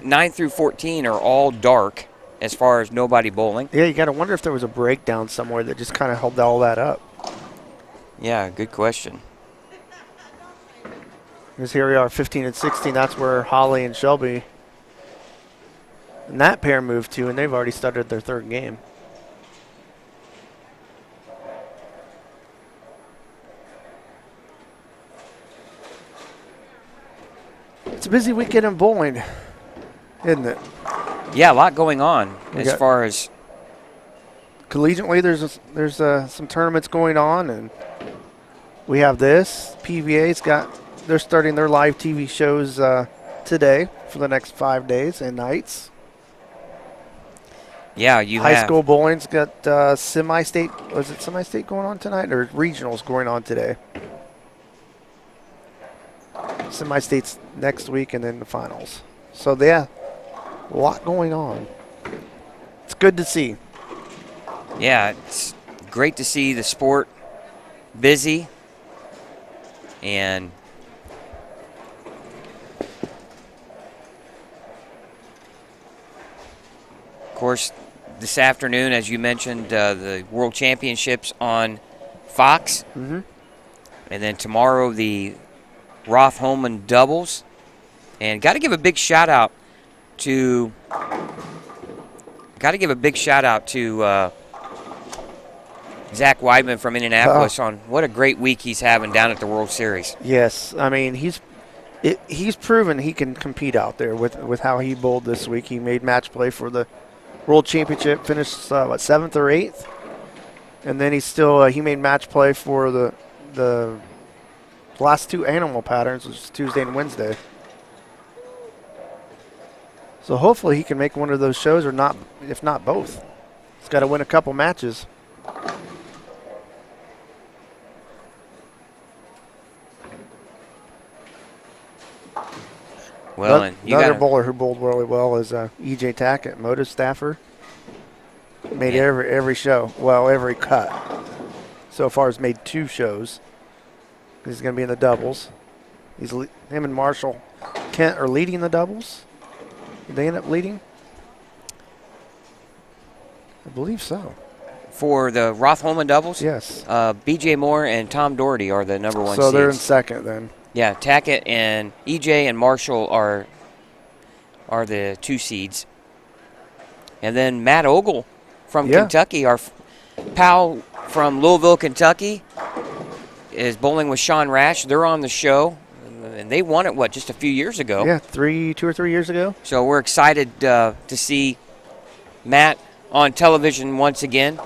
9 through 14 are all dark as far as nobody bowling. Yeah, you got to wonder if there was a breakdown somewhere that just kind of held all that up. Yeah, good question. Because here we are, 15 and 16. That's where Holly and Shelby and that pair moved to, and they've already started their 3rd game. It's a busy weekend in bowling, isn't it? Yeah, a lot going on as far as collegiately. There's some tournaments going on, and we have this. They're starting their live TV shows today for the next 5 days and nights. Yeah, you high have. School bowling's got semi-state. Was it semi-state going on tonight, or regionals going on today? Semi-states next week, and then the finals. So yeah, a lot going on. It's good to see. Yeah, it's great to see the sport busy, and of course, this afternoon, as you mentioned, the World Championships on Fox. Mm-hmm. And then tomorrow, the Roth-Holman doubles. And got to give a big shout out to Zach Weidman from Indianapolis on what a great week he's having down at the World Series. Yes, I mean he's proven he can compete out there with how he bowled this week. He made match play for the World Championship, finished 7th or 8th, and then he made match play for the last 2 animal patterns, which is Tuesday and Wednesday. So hopefully he can make one of those shows, or not, if not both. He's got to win a couple matches. Well, and another bowler who bowled really well is E.J. Tackett, Motive staffer. Made every show, well, every cut. So far has made 2 shows. He's going to be in the doubles. Him and Marshall Kent are leading the doubles. Did they end up leading? I believe so. For the Roth-Holman doubles? Yes. B.J. Moore and Tom Doherty are the number 1 So seeds. they're in second then. Yeah, Tackett and E.J. and Marshall are the 2 seeds. And then Matt Ogle from Kentucky, our pal from Louisville, Kentucky, is bowling with Sean Rash. They're on the show, and they won it, just a few years ago? Yeah, 2 or 3 years ago. So we're excited to see Matt on television once again.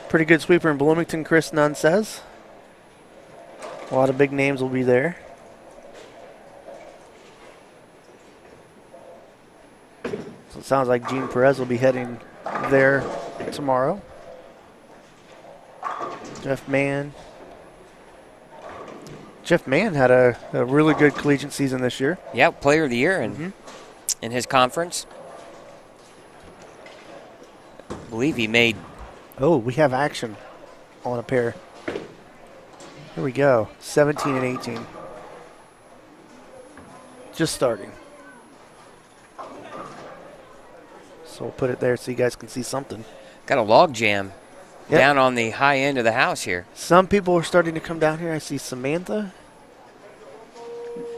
Pretty good sweeper in Bloomington, Chris Nunn says. A lot of big names will be there. So it sounds like Gene Perez will be heading there tomorrow. Jeff Mann. Jeff Mann had a really good collegiate season this year. Yeah, player of the year in his conference. I believe he made. Oh, we have action on a pair. Here we go. 17 and 18. Just starting. So we'll put it there so you guys can see something. Got a log jam Yep. down on the high end of the house here. Some people are starting to come down here. I see Samantha.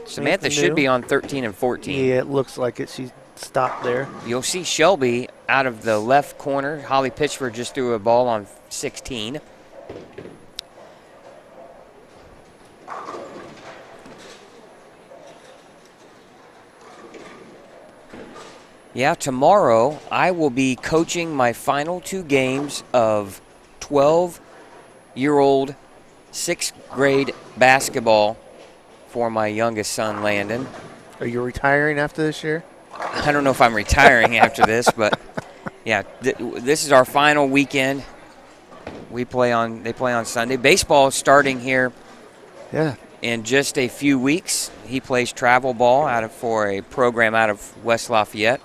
Samantha should new. be on 13 and 14. Yeah, it looks like it. She stopped there. You'll see Shelby out of the left corner. Holly Pitchford just threw a ball on 16. Yeah, tomorrow I will be coaching my final 2 games of 12-year-old 6th grade basketball for my youngest son, Landon. Are you retiring after this year? I don't know if I'm retiring after this, but yeah, this is our final weekend. They play on Sunday. Baseball is starting here Yeah. in just a few weeks. He plays travel ball for a program out of West Lafayette.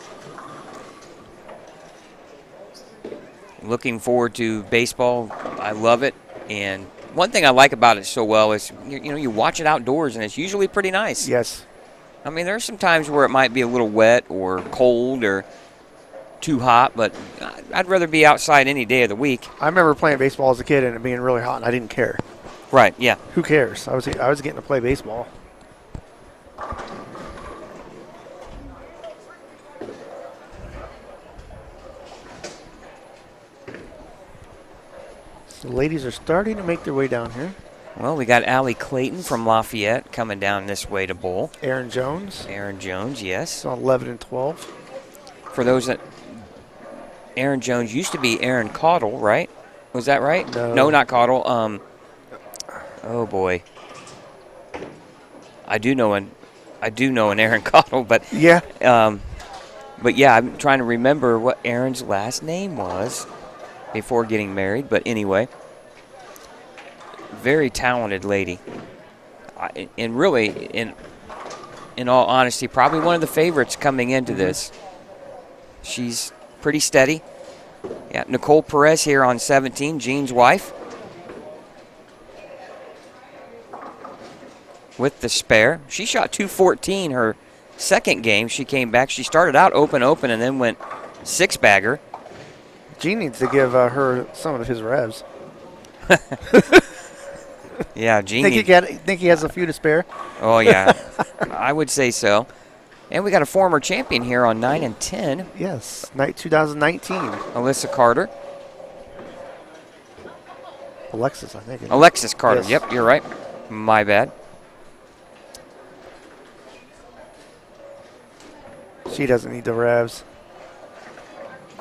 Looking forward to baseball. I love it, and one thing I like about it so well is you watch it outdoors, and it's usually pretty nice. Yes. I mean, there's some times where it might be a little wet or cold or too hot, but I'd rather be outside any day of the week. I remember playing baseball as a kid and it being really hot, and I didn't care. Right, yeah. Who cares? I was getting to play baseball. The ladies are starting to make their way down here. Well, we got Allie Clayton from Lafayette coming down this way to bowl. Aaron Jones. Aaron Jones, yes. It's on 11 and 12. For those that, Aaron Jones used to be Aaron Caudle, right? Was that right? No. Not Caudle. Oh boy. I do know an Aaron Caudle, but Yeah. but yeah, I'm trying to remember what Aaron's last name was before getting married. But anyway, very talented lady, and really, in all honesty, probably one of the favorites coming into this. She's pretty steady. Yeah, Nicole Perez here on 17, Gene's wife. With the spare. She shot 214 her second game. She came back. She started out open, and then went 6-bagger. Gene needs to give her some of his revs. Yeah, Gene. Think he has a few to spare? Oh, yeah. I would say so. And we got a former champion here on 9 and 10. Yes, night 2019. Alyssa Carter. Alexis, I think. Alexis Carter. Yes. Yep, you're right. My bad. She doesn't need the revs.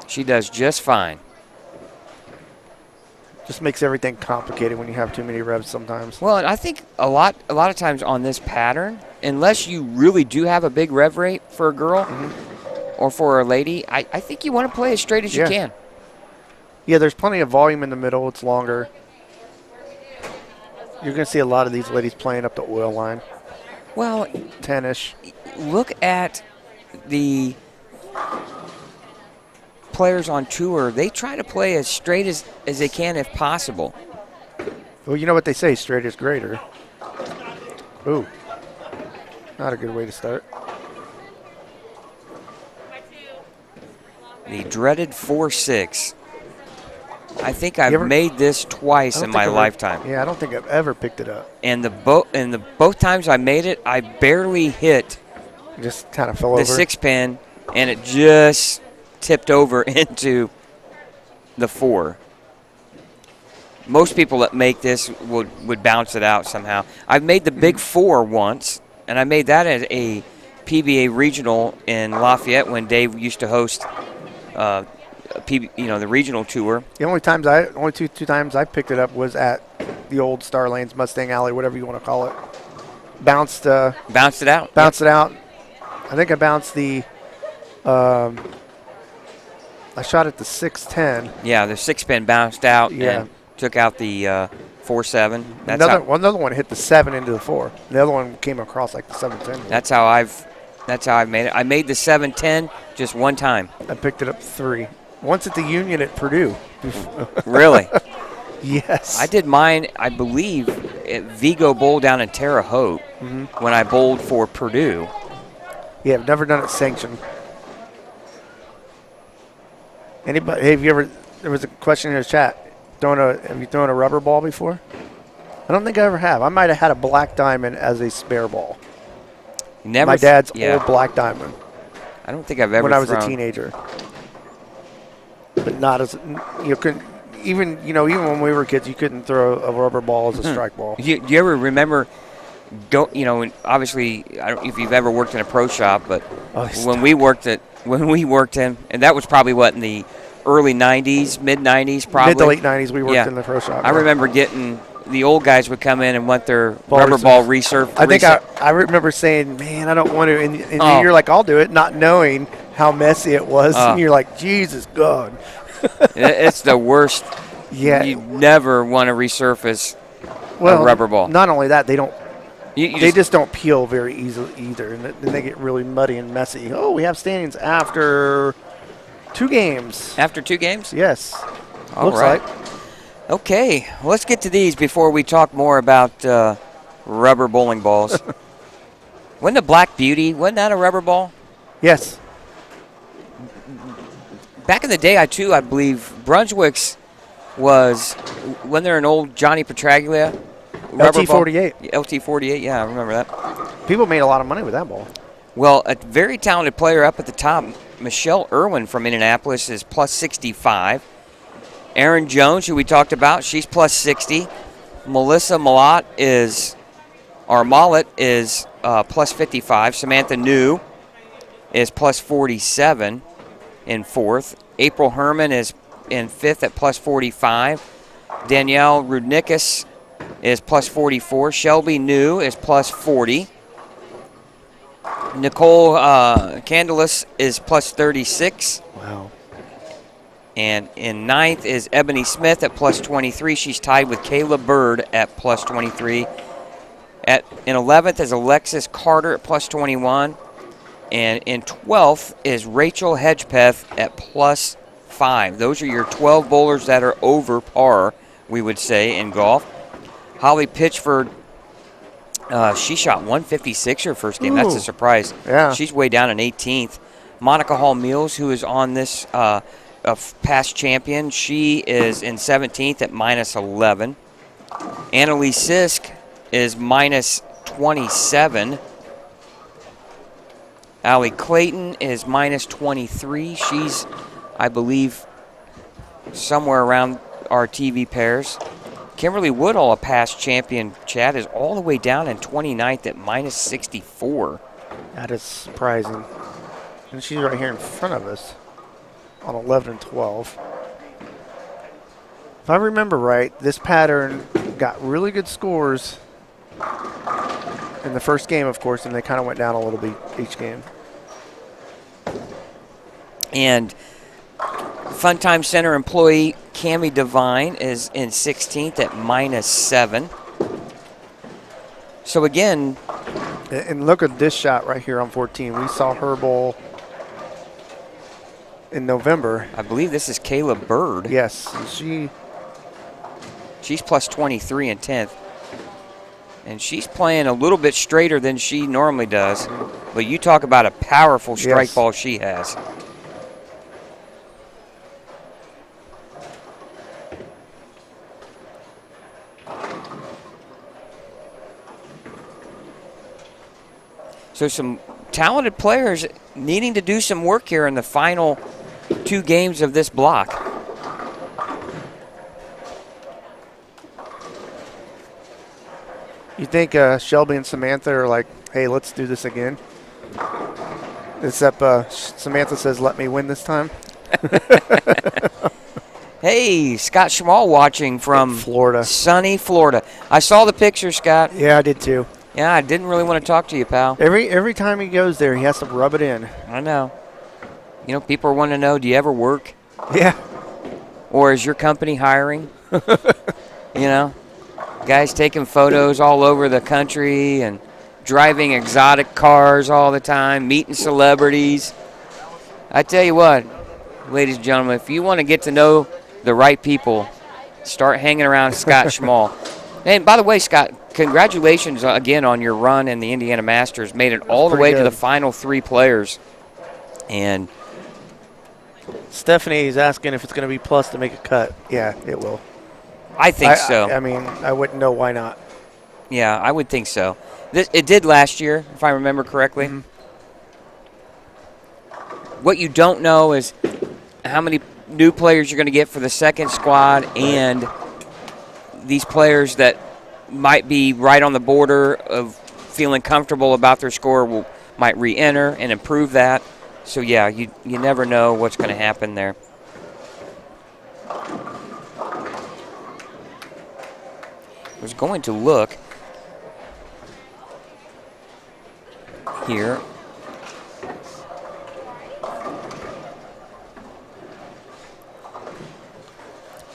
She does just fine. Just makes everything complicated when you have too many revs sometimes. Well, and I think a lot of times on this pattern, unless you really do have a big rev rate for a girl or for a lady, I think you want to play as straight as you can. Yeah, there's plenty of volume in the middle. It's longer. You're going to see a lot of these ladies playing up the oil line. Well, 10-ish. look at the players on tour. They try to play as straight as they can if possible. Well, you know what they say, straight is greater. Ooh. Not a good way to start. The dreaded 4-6. I think I've ever- made this twice in my lifetime. Yeah, I don't think I've ever picked it up. And both times I made it, I barely hit Just kind of fell the over. 6-pin, and it just tipped over into the 4. Most people that make this would bounce it out somehow. I've made the big 4 once, and I made that at a PBA regional in Lafayette when Dave used to host the regional tour. The only two times I picked it up was at the old Star Lanes, Mustang Alley, whatever you want to call it. Bounced it out. it out. I think I bounced the I shot at the 610. Yeah, the 6-pin bounced out Yeah. and took out the 4-7. That's how, Another one hit the 7 into the 4. The other one came across like the 710. that's how I've made it. I made the 710 just one time. I picked it up 3. Once at the Union at Purdue. Really? Yes. I did mine, I believe, at Vigo Bowl down in Terre Haute when I bowled for Purdue. Yeah, I've never done it sanctioned. Anybody? Have you ever? There was a question in the chat. Have you thrown a rubber ball before? I don't think I ever have. I might have had a black diamond as a spare ball. Never. My dad's yeah. old black diamond I don't think I've ever. when I was a thrown- teenager. But not as you couldn't even when we were kids, you couldn't throw a rubber ball as a strike ball. Do you ever remember? Obviously, I don't know if you've ever worked in a pro shop, but Oh, when we worked in, and that was probably what in the early '90s, mid '90s, probably Mid to late 90s, we worked Yeah. in the pro shop. I remember getting the old guys would come in and want their Ball rubber resurf. ball resurfed. I think I remember saying, "Man, I don't want to." And Oh. you're like, "I'll do it," not knowing how messy it was. Oh. And you're like, "Jesus God." It's the worst. Yeah. You never want to resurface Well, a rubber ball. Not only that, they don't. You They just don't peel very easily either, and then they get really muddy and messy. Oh, we have standings after 2 games. after 2 games. Yes, All looks right. like. Okay, well, let's get to these before we talk more about rubber bowling balls. Wasn't the Black Beauty, wasn't that a rubber ball? Yes, Back in the day, I believe Brunswick's wasn't there an old Johnny Petraglia rubber ball? LT48. LT48, yeah, I remember that. People made a lot of money with that ball. Well, a very talented player up at the top, Michelle Irwin from Indianapolis, is plus 65. Erin Jones, who we talked about, she's plus 60. Melissa Malott is plus 55. Samantha New is plus 47 in 4th. April Herman is in 5th at plus 45. Danielle Rudnikas is plus 44. Shelby New is plus 40. Nicole Candelas is plus 36. Wow. And in 9th is Ebony Smith at plus 23. She's tied with Kayla Bird at plus 23. In 11th is Alexis Carter at plus 21. And in 12th is Rachel Hedgepeth at plus 5. Those are your 12 bowlers that are over par, we would say, in golf. Holly Pitchford, she shot 156 her first game. That's Ooh. a surprise. Yeah. She's way down in 18th. Monica Hall Mills, who is on this past champion, she is in 17th at minus 11. Annalise Sisk is minus 27. Allie Clayton is minus 23. She's, I believe, somewhere around our TV pairs. Kimberly Woodall, a past champion, Chad, is all the way down in 29th at minus 64. That is surprising. And she's right here in front of us on 11 and 12. If I remember right, this pattern got really good scores in the first game, of course, and they kind of went down a little bit each game. And Funtime Center employee Cammie Devine is in 16th at minus 7. So again, And look at this shot right here on 14. We saw her bowl in November. I believe this is Kayla Bird. Yes, and She's plus 23 in 10th. And she's playing a little bit straighter than she normally does. But you talk about a powerful strike Yes. ball she has. So some talented players needing to do some work here in the final 2 games of this block. you think Shelby and Samantha are like, hey, let's do this again? Except Samantha says, let me win this time. Hey, Scott Schmal watching from Florida. sunny Florida. I saw the picture, Scott. Yeah, I did too. Yeah, I didn't really want to talk to you, pal. Every time he goes there, he has to rub it in. I know. You know, people are wanting to know, do you ever work? Yeah. Or is your company hiring? You know, guys taking photos all over the country and driving exotic cars all the time, meeting celebrities. I tell you what, ladies and gentlemen, if you want to get to know the right people, start hanging around Scott Schmall. And by the way, Scott, congratulations again on your run in the Indiana Masters. Made it all the way to the final 3 players. And Stephanie is asking if it's going to be plus to make a cut. Yeah, it will. I think so. I mean, I wouldn't know why not. Yeah, I would think so. It did last year, if I remember correctly. Mm-hmm. What you don't know is how many new players you're going to get for the second squad, and these players that might be right on the border of feeling comfortable about their score might re-enter and improve that. So, yeah, you never know what's going to happen there. I was going to look here.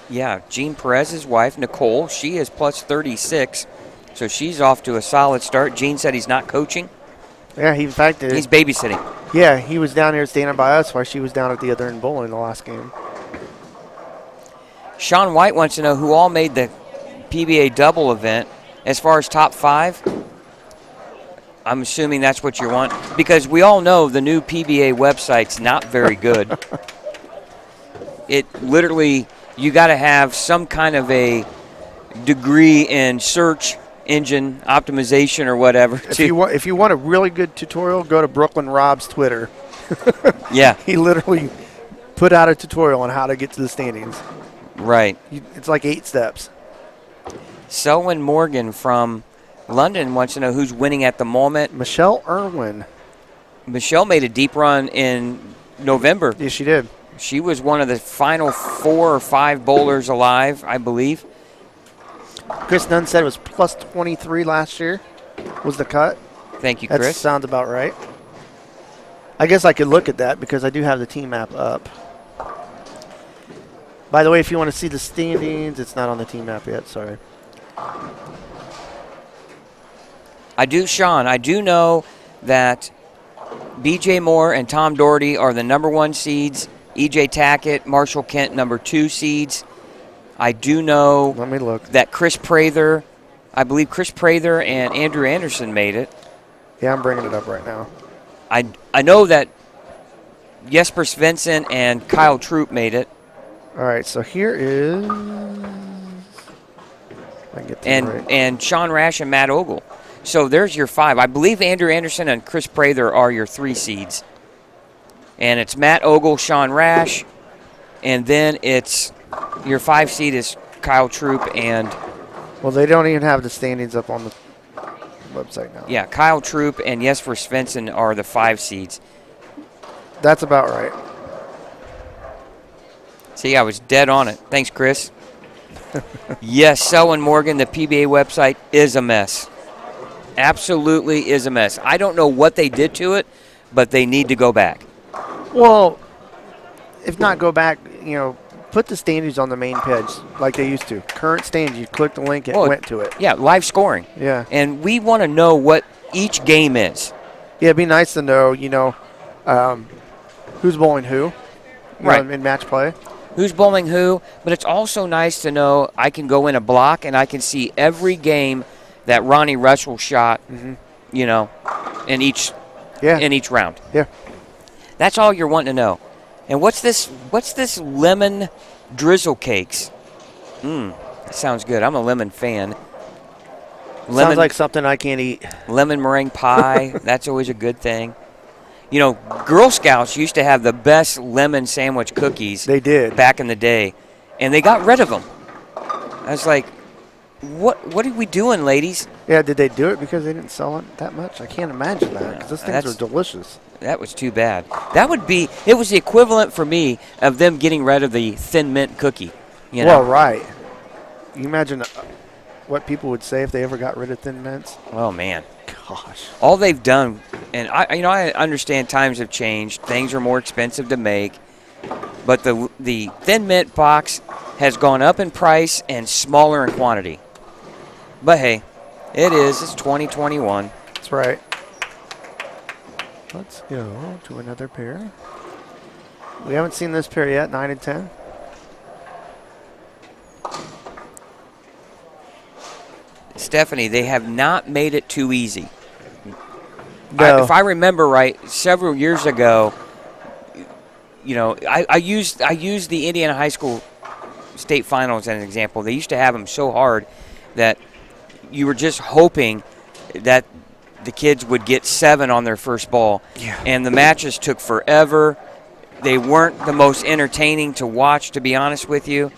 Yeah, Gene Perez's wife, Nicole, she is plus 36, so she's off to a solid start. Gene said he's not coaching. Yeah, in fact, He's babysitting. yeah, he was down here standing by us while she was down at the other end bowling the last game. Sean White wants to know who all made the PBA double event. As far as top 5, I'm assuming that's what you want, because we all know the new PBA website's not very good. It literally, you got to have some kind of a degree in search engine optimization or whatever. If you want a really good tutorial, go to Brooklyn Rob's Twitter. Yeah, He literally put out a tutorial on how to get to the standings. right. It's like 8 steps. Selwyn Morgan from London wants to know who's winning at the moment. Michelle Irwin. Michelle made a deep run in November. Yes, she did. She was one of the final 4 or 5 bowlers alive, I believe. Chris Nunn said it was plus 23 last year was the cut. Thank you, That Chris. sounds about right. I guess I could look at that because I do have the team map up. By the way, if you want to see the standings, it's not on the team map yet. Sorry. I do know that B.J. Moore and Tom Doherty are the number 1 seeds. E.J. Tackett, Marshall Kent, number 2 seeds. I do know Let me look. that I believe Chris Prather and Andrew Anderson made it. Yeah, I'm bringing it up right now. I know that Jesper Svensson and Kyle Troop made it. All right, so here is. I can get this right. And Sean Rash and Matt Ogle. So there's your 5. I believe Andrew Anderson and Chris Prather are your 3 seeds. And it's Matt Ogle, Sean Rash, and then it's your 5 seed is Kyle Troop and. Well, they don't even have the standings up on the website now. Yeah, Kyle Troop and Jesper Svensson are the 5 seeds. That's about right. See, I was dead on it. Thanks, Chris. Yes, Selwyn Morgan, the PBA website is a mess. Absolutely is a mess. I don't know what they did to it, but they need to go back. Well, if not, go back, put the standings on the main page like they used to. Current standings, you click the link, it went to it. Yeah, live scoring. Yeah. And we want to know what each game is. Yeah, it'd be nice to know, who's bowling who Right. in match play. Who's bowling who, but it's also nice to know I can go in a block and I can see every game that Ronnie Russell shot, in each round. Yeah. That's all you're wanting to know. And what's this lemon drizzle cakes? That sounds good. I'm a lemon fan. Sounds like something I can't eat. Lemon meringue pie, that's always a good thing. Girl Scouts used to have the best lemon sandwich cookies. They did. Back in the day, and they got rid of them. I was like, what are we doing, ladies? Yeah, did they do it because they didn't sell it that much? I can't imagine that because those things are delicious. That was too bad. It was the equivalent for me of them getting rid of the Thin Mint cookie. Well, right. You imagine what people would say if they ever got rid of Thin Mints? Oh, man. Gosh. All they've done, and I understand times have changed. Things are more expensive to make. but the Thin Mint box has gone up in price and smaller in quantity. But hey, it's 2021. That's right. Let's go to another pair. We haven't seen this pair yet, 9 and 10. Stephanie, they have not made it too easy. No. If I remember right, several years ago, I used the Indiana High School state finals as an example. They used to have them so hard that you were just hoping that the kids would get 7 on their first ball. Yeah. And the matches took forever. They weren't the most entertaining to watch, to be honest with you.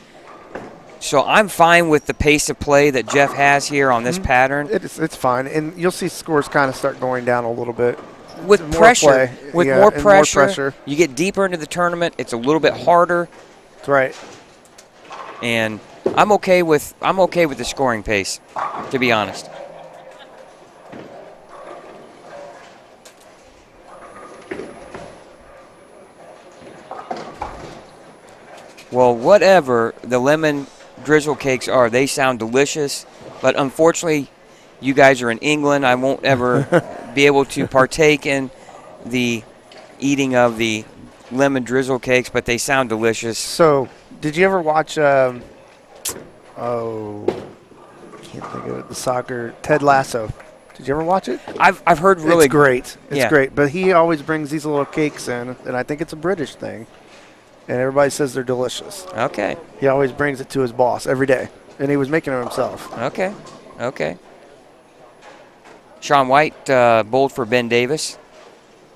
So I'm fine with the pace of play that Jeff has here on this pattern. It's fine, and you'll see scores kind of start going down a little bit. With More pressure, play. with Yeah, more and pressure, you get deeper into the tournament. It's a little bit harder, That's right. and I'm okay with the scoring pace, to be honest. Well, whatever the lemon drizzle cakes are, they sound delicious, but unfortunately, you guys are in England. I won't ever be able to partake in the eating of the lemon drizzle cakes, but they sound delicious. So, did you ever watch? Can't think of it. The soccer Ted Lasso. Did you ever watch it? I've heard really It's great. It's yeah. great. But he always brings these little cakes in, and I think it's a British thing. And everybody says they're delicious. Okay, He always brings it to his boss every day, and he was making it himself. okay. Sean White bowled for Ben Davis.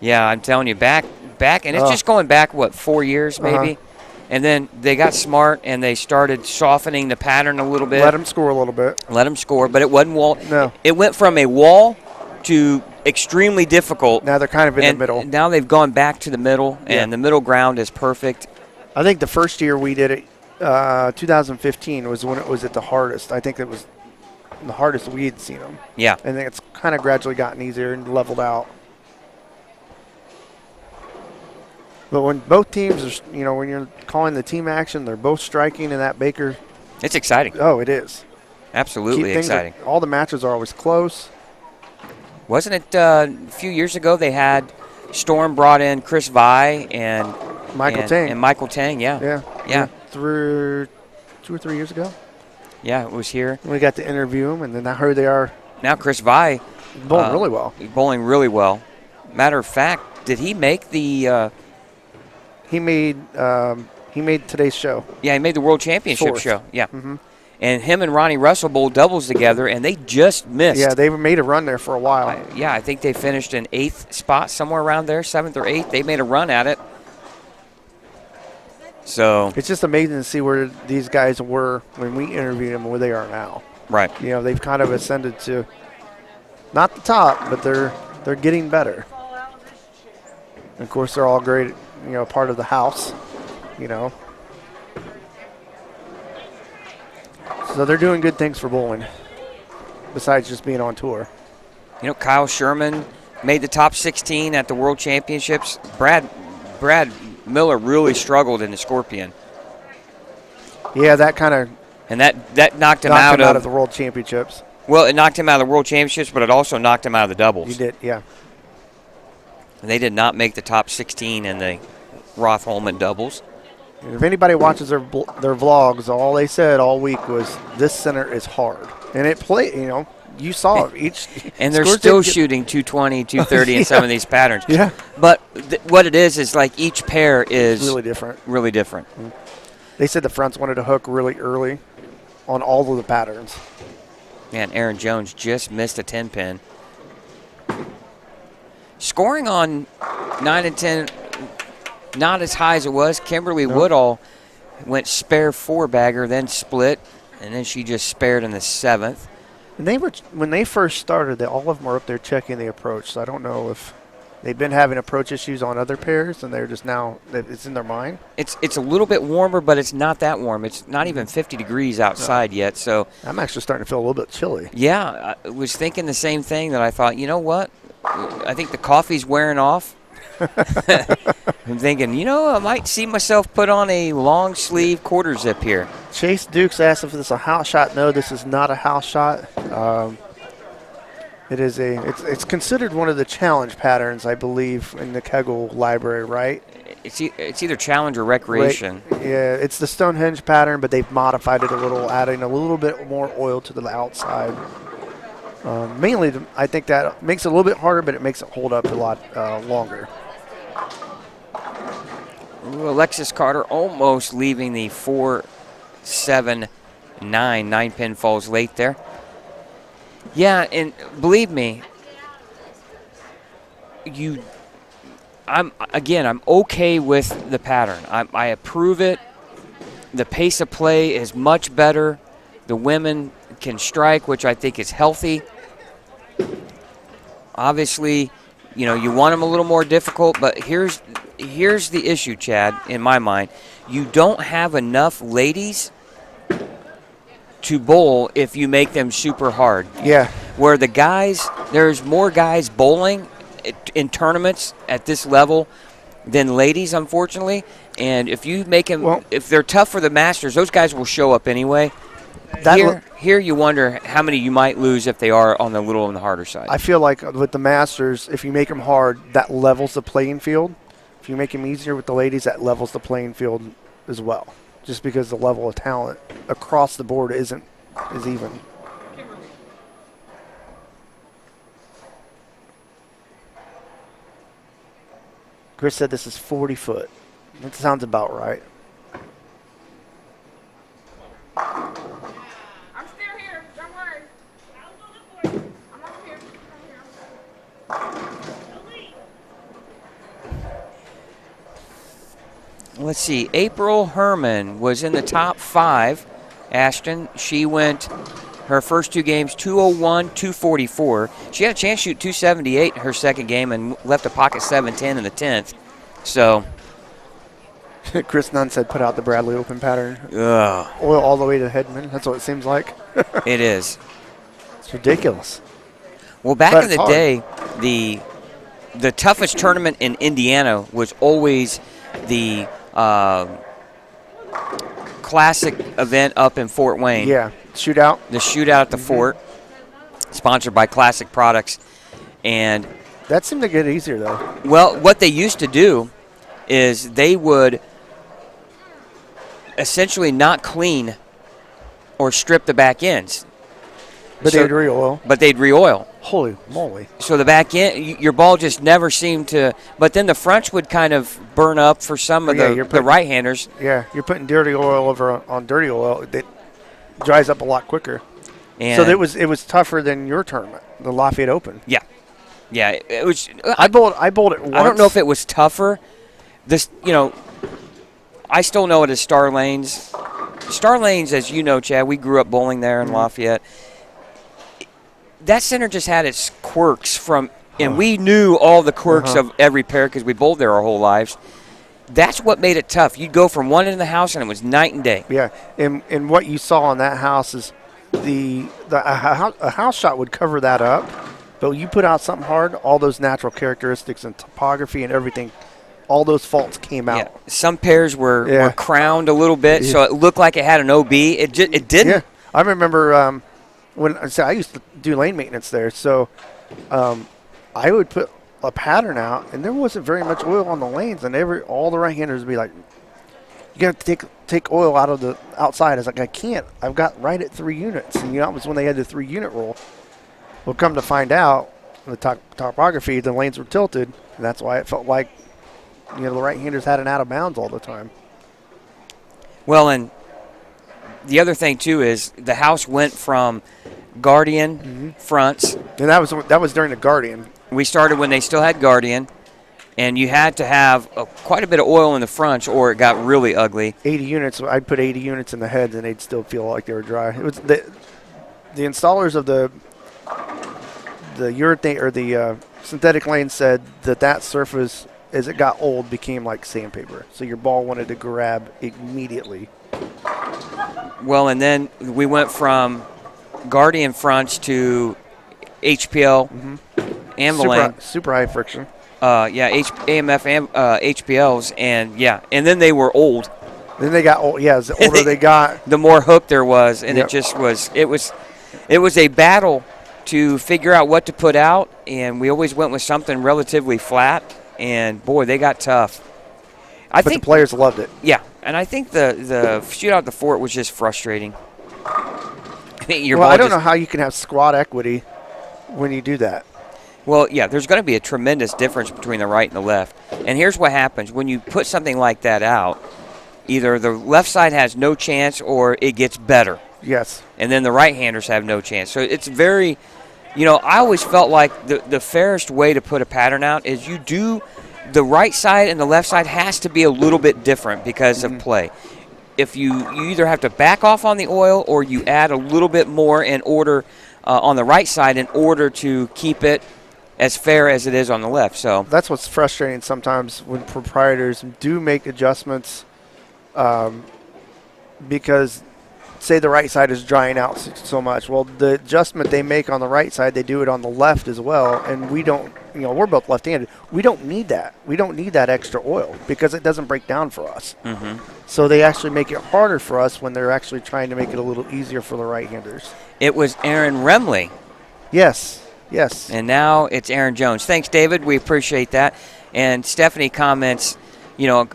Yeah, I'm telling you, back, and it's just going back, 4 years maybe? And then they got smart, and they started softening the pattern a little bit. Let him score a little bit. Let him score, but it wasn't wall. No. It went from a wall to extremely difficult. Now they're kind of in and the middle. Now they've gone back to the middle, Yeah. and the middle ground is perfect. I think the first year we did it, 2015, was when it was at the hardest. I think it was the hardest we had seen them. Yeah. And then it's kind of gradually gotten easier and leveled out. But when both teams are, when you're calling the team action, they're both striking in that Baker. It's exciting. Oh, it is. Absolutely Things exciting. all the matches are always close. Wasn't it a few years ago they had Storm brought in Chris Vi and Michael Tang. And Michael Tang, yeah. Yeah. Through 2 or 3 years ago. Yeah, it was here. We got to interview him, and then I heard they are Now Chris Vi bowling really well. bowling really well. Matter of fact, did he make the He made today's show. yeah, he made the World Championship 4th. show. Yeah. Mhm. And him and Ronnie Russell bowled doubles together, and they just missed. Yeah, they made a run there for a while. I think they finished in 8th spot, somewhere around there, 7th or 8th. They made a run at it. So, It's just amazing to see where these guys were when we interviewed them and where they are now. right. They've kind of ascended to not the top, but they're getting better. And of course, they're all great, part of the house, So they're doing good things for bowling, besides just being on tour. Kyle Sherman made the top 16 at the World Championships. Brad Miller really struggled in the Scorpion, Yeah, that kind of and that knocked him knocked out him out of the World Championships. Well, it knocked him out of the World Championships, but it also knocked him out of the doubles. You did, yeah. And they did not make the top 16 in the Roth Holman doubles. And if anybody watches their vlogs, all they said all week was, this center is hard. And it played, you saw it. Each And they're scores still didn't get- shooting 220, 230 in some of these patterns. Yeah. But what it is like each pair is really different. really different. They said the fronts wanted to hook really early on all of the patterns. Man, Aaron Jones just missed a 10-pin. Scoring on 9 and 10, not as high as it was. Kimberly Woodall went spare 4-bagger, then split, and then she just spared in the 7th. And when they first started, all of them were up there checking the approach. So I don't know if they've been having approach issues on other pairs, and they're just now it's in their mind. It's a little bit warmer, but it's not that warm. It's not even 50 degrees outside yet. So I'm actually starting to feel a little bit chilly. yeah, I was thinking the same thing. That I thought, you know what? I think the coffee's wearing off, I'm thinking, I might see myself put on a long sleeve quarter zip here. Chase Dukes asked if this is a house shot. No, this is not a house shot. It is it's considered one of the challenge patterns, I believe, in the Kegel library, right? It's either challenge or recreation. Yeah, it's the Stonehenge pattern, but they've modified it a little, adding a little bit more oil to the outside. Mainly, I think that makes it a little bit harder, but it makes it hold up a lot longer. Ooh, Alexis Carter almost leaving the 4-7-9. 9-pin falls late there. Yeah, and believe me, I'm okay with the pattern. I approve it. The pace of play is much better. The women can strike, which I think is healthy. Obviously, you want them a little more difficult, but here's the issue, Chad, in my mind. You don't have enough ladies to bowl if you make them super hard. Yeah. Where the guys, there's more guys bowling in tournaments at this level than ladies, unfortunately. And if you make them, if they're tough for the Masters, those guys will show up anyway. Here you wonder how many you might lose if they are on the harder side. I feel like with the Masters, if you make them hard, that levels the playing field. If you make them easier with the ladies, that levels the playing field as well. Just because the level of talent across the board is even. Chris said this is 40 foot. That sounds about right. I'm still here. Don't worry. I'm over here. Let's see. April Herman was in the top 5. Ashton, she went her first 2 games 201, 244. She had a chance to shoot 278 her second game and left a pocket 710 in the 10th. So, Chris Nunn said put out the Bradley Open pattern. Ugh. Oil all the way to Headman. That's what it seems like. It is. It's ridiculous. Well, back But in the it's day, the toughest tournament in Indiana was always the classic event up in Fort Wayne. Yeah, shootout. The shootout at the fort, sponsored by Classic Products. And that seemed to get easier, though. well, what they used to do is they would essentially not clean or strip the back ends. But they'd re-oil. But they'd re-oil. Holy moly. So the back end, your ball just never seemed to, but then the fronts would kind of burn up for some of the right-handers. Yeah, you're putting dirty oil over on dirty oil. It dries up a lot quicker. And so it was tougher than your tournament, the Lafayette Open. Yeah. Yeah, it was. I bowled it once. I don't know if it was tougher. This, I still know it as Star Lanes. Star Lanes, as you know, Chad, we grew up bowling there in Lafayette. That center just had its quirks and we knew all the quirks of every pair because we bowled there our whole lives. That's what made it tough. You'd go from one end of the house and it was night and day. Yeah, and what you saw on that house is a house shot would cover that up, but you put out something hard, all those natural characteristics and topography and everything, all those faults came out. Yeah. Some pairs were crowned a little bit, so it looked like it had an OB. It didn't. Yeah, I remember when I used to do lane maintenance there, so I would put a pattern out, and there wasn't very much oil on the lanes, and all the right-handers would be like, "You got to take oil out of the outside." I was like, "I can't. I've got right at 3 units," and that was when they had the 3-unit rule. Well, come to find out, the topography, the lanes were tilted, and that's why it felt like the right-handers had an out of bounds all the time. Well, and the other thing too is the house went from Guardian fronts, and that was during the Guardian. We started when they still had Guardian, and you had to have quite a bit of oil in the fronts, or it got really ugly. 80 units. I'd put 80 units in the heads, and they'd still feel like they were dry. It was the installers of the urethane or the synthetic lane said that surface, as it got old, became like sandpaper. So your ball wanted to grab immediately. Well, and then we went from Guardian fronts to HPL Ameline. Super high friction. AMF and HPLs, and then they were old. Then they got old. Yeah, the older they got, the more hook there was, and Yep. it just was. It was a battle to figure out what to put out, and we always went with something relatively flat. And boy, they got tough. I but think the players loved it. yeah, and I think the shootout at the fort was just frustrating. Your Well, ball I don't just- know how you can have squad equity when you do that. Well, yeah, there's going to be a tremendous difference between the right and the left. And here's what happens when you put something like that out. Either the left side has no chance or it gets better. Yes. And then the right-handers have no chance. So it's very, I always felt like the fairest way to put a pattern out is you do the right side and the left side has to be a little bit different because of play. If you either have to back off on the oil or you add a little bit more in order on the right side in order to keep it as fair as it is on the left. So That's what's frustrating sometimes when proprietors do make adjustments because, say, the right side is drying out so much. Well, the adjustment they make on the right side, they do it on the left as well, and we don't, we're both left-handed. We don't need that. We don't need that extra oil because it doesn't break down for us. mhm. So they actually make it harder for us when they're actually trying to make it a little easier for the right-handers. It was Aaron Remley. Yes. Yes. And now it's Aaron Jones. Thanks, David. We appreciate that. And Stephanie comments,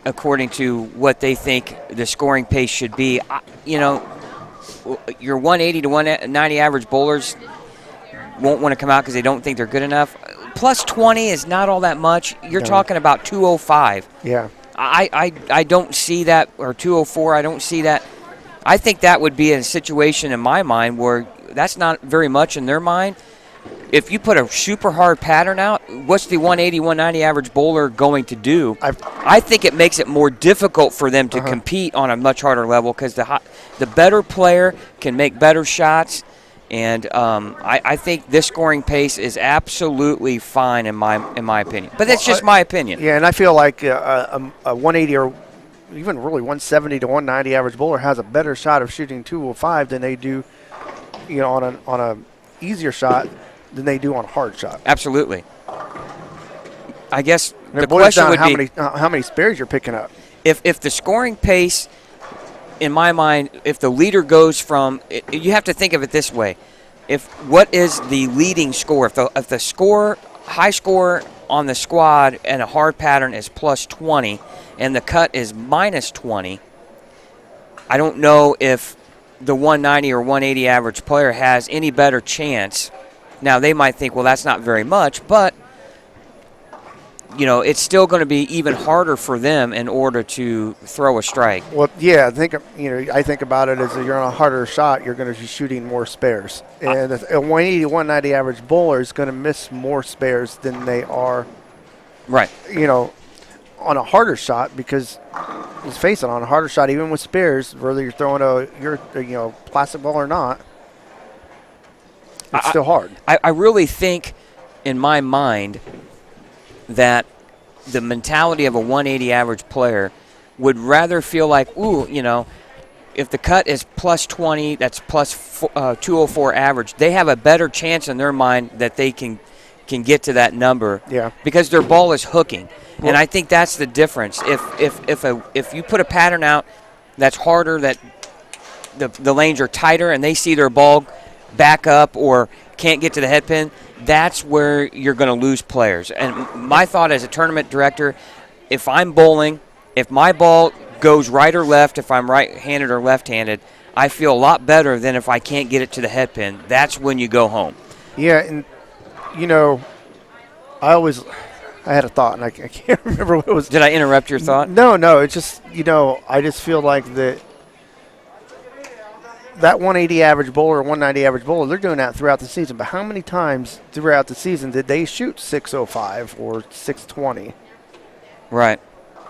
according to what they think the scoring pace should be. Your 180 to 190 average bowlers won't want to come out because they don't think they're good enough. Plus 20 is not all that much. You're No. talking about 205. Yeah. I don't see that, or 204. I don't see that. I think that would be a situation in my mind where that's not very much in their mind. If you put a super hard pattern out, what's the 180, 190 average bowler going to do? I think it makes it more difficult for them to compete on a much harder level because the better player can make better shots. And I think this scoring pace is absolutely fine in my opinion. But that's just my opinion. Yeah, and I feel like a 180 or even really 170 to 190 average bowler has a better shot of shooting 205 than they do, on a easier shot than they do on a hard shot. Absolutely. I guess And the it boils question down would to be how many spares you're picking up. if the scoring pace, in my mind, if the leader goes from, you have to think of it this way: what is the leading score? If the high score on the squad and a hard pattern is plus 20, and the cut is minus 20, I don't know if the 190 or 180 average player has any better chance. Now, they might think, well, that's not very much, but, it's still going to be even harder for them in order to throw a strike. Well, yeah, I think about it as if you're on a harder shot, you're going to be shooting more spares. And a 180, 190 average bowler is going to miss more spares than they are, Right. on a harder shot because, let's face it, on a harder shot, even with spares, whether you're throwing a plastic ball or not, it's still hard. I really think, in my mind, that the mentality of a 180 average player would rather feel like, if the cut is plus 20, that's plus 204 average, they have a better chance in their mind that they can get to that number. Yeah. Because their ball is hooking. And I think that's the difference. If you put a pattern out that's harder, that the lanes are tighter, and they see their ball back up or can't get to the head pin, that's where you're going to lose players. And my thought as a tournament director, if I'm bowling, if my ball goes right or left, if I'm right-handed or left-handed, I feel a lot better than if I can't get it to the head pin. That's when you go home. Yeah, and, I had a thought, and I can't remember what it was. Did I interrupt your thought? No, it's just, I just feel like that 180 average bowler or 190 average bowler, they're doing that throughout the season. But how many times throughout the season did they shoot 605 or 620? Right.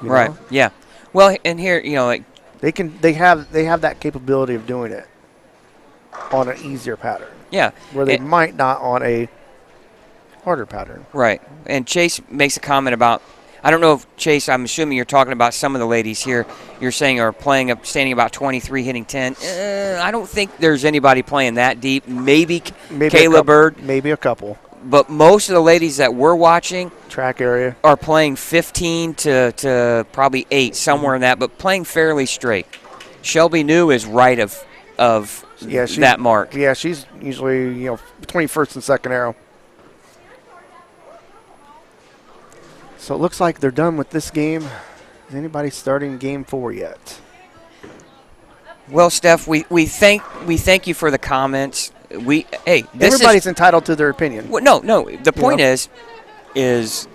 You Right. know? Yeah. Well, and here, They have that capability of doing it on an easier pattern yeah. where they And- might not on a harder pattern. Right. And Chase makes a comment about, I don't know if, Chase, I'm assuming you're talking about some of the ladies here you're saying are standing about 23, hitting 10. I don't think there's anybody playing that deep. Maybe Maybe Kayla Bird. Maybe a couple. but most of the ladies that we're watching Track area. are playing 15 to probably 8, somewhere in that, but playing fairly straight. Shelby New is right of Yeah, that mark. Yeah, she's usually between first and second arrow. So it looks like they're done with this game. Is anybody starting game 4 yet? Well, Steph, we thank you for the comments. Everybody's entitled to their opinion. Well, no. The point is it's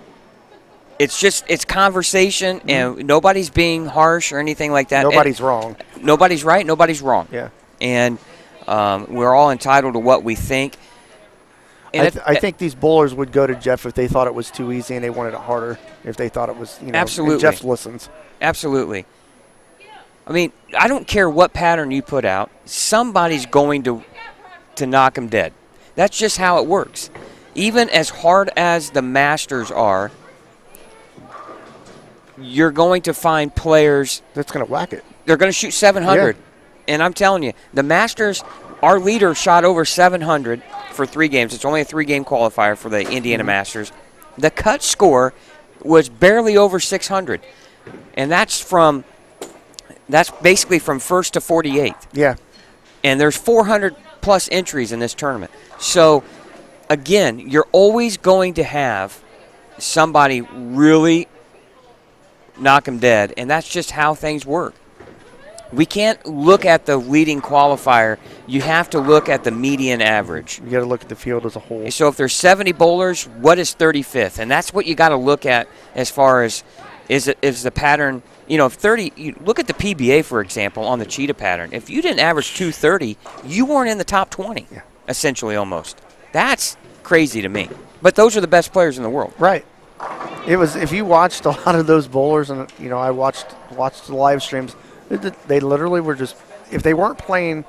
conversation, and nobody's being harsh or anything like that. Nobody's wrong. Nobody's right. Nobody's wrong. Yeah. And we're all entitled to what we think. And I think these bowlers would go to Jeff if they thought it was too easy and they wanted it harder. If they thought it was, Absolutely. And Jeff listens. Absolutely. I mean, I don't care what pattern you put out. Somebody's going to knock them dead. That's just how it works. Even as hard as the Masters are, you're going to find players that's going to whack it. They're going to shoot 700. Yeah. And I'm telling you, the Masters, our leader shot over 700 for 3 games. It's only a 3-game qualifier for the Indiana Masters. The cut score was barely over 600. And that's basically from first to 48th. Yeah. And there's 400-plus entries in this tournament. So, again, you're always going to have somebody really knock them dead, and that's just how things work. We can't look at the leading qualifier. You have to look at the median average. You got to look at the field as a whole. So if there's 70 bowlers, what is 35th? And that's what you got to look at as far as is the pattern. If 30, you look at the PBA, for example, on the cheetah pattern. If you didn't average 230, you weren't in the top 20, essentially almost. That's crazy to me. But those are the best players in the world. Right. It was, if you watched a lot of those bowlers, and I watched the live streams, they literally were just, if they weren't playing,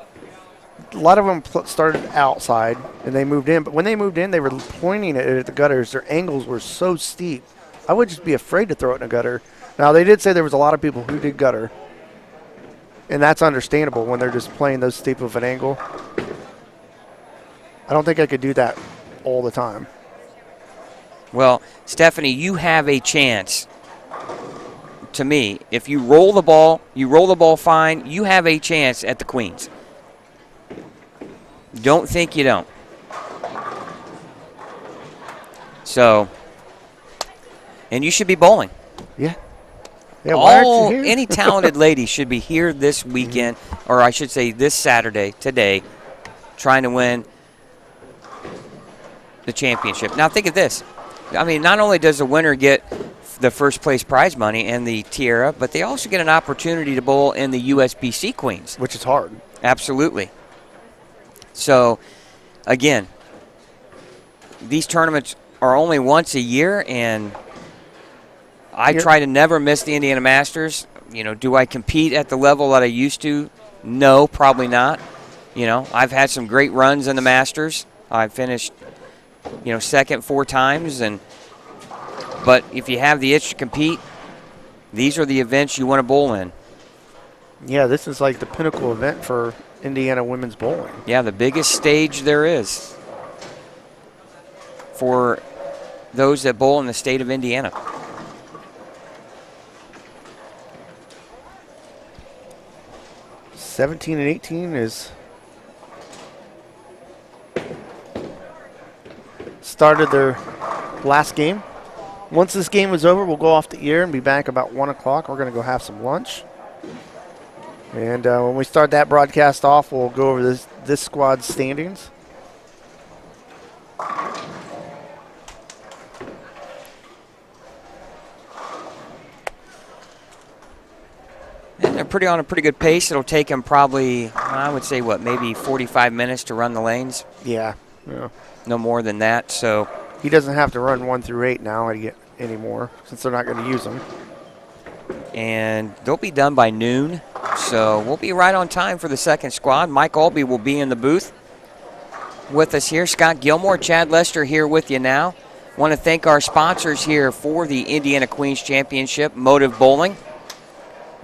a lot of them started outside and they moved in. But when they moved in, they were pointing it at the gutters. Their angles were so steep. I would just be afraid to throw it in a gutter. Now, they did say there was a lot of people who did gutter. And that's understandable when they're just playing those steep of an angle. I don't think I could do that all the time. Well, Stephanie, you have a chance. To me, if you roll the ball fine, you have a chance at the Queens. Don't think you don't. So, and you should be bowling. Yeah. Yeah, why aren't you here? Any talented lady should be here this weekend, or I should say this Saturday, today, trying to win the championship. Now think of this. I mean, not only does the winner get the first place prize money and the tiara, but they also get an opportunity to bowl in the USBC Queens. Which is hard. Absolutely. So, again, these tournaments are only once a year, and I try to never miss the Indiana Masters. Do I compete at the level that I used to? No, probably not. I've had some great runs in the Masters. I've finished, second 4 times, but if you have the itch to compete, these are the events you want to bowl in. Yeah, this is like the pinnacle event for Indiana women's bowling. Yeah, the biggest stage there is for those that bowl in the state of Indiana. $17 and $18 is started their last game. Once this game is over, we'll go off the air and be back about 1 o'clock. We're going to go have some lunch. And when we start that broadcast off, we'll go over this squad's standings. And they're on a pretty good pace. It'll take them probably, I would say, maybe 45 minutes to run the lanes. Yeah. No more than that. So he doesn't have to run 1 through 8 now anymore, since they're not going to use them. And they'll be done by noon. So we'll be right on time for the second squad. Mike Albee will be in the booth with us here. Scott Gilmore, Chad Lester here with you now. Want to thank our sponsors here for the Indiana Queens Championship, Motive Bowling,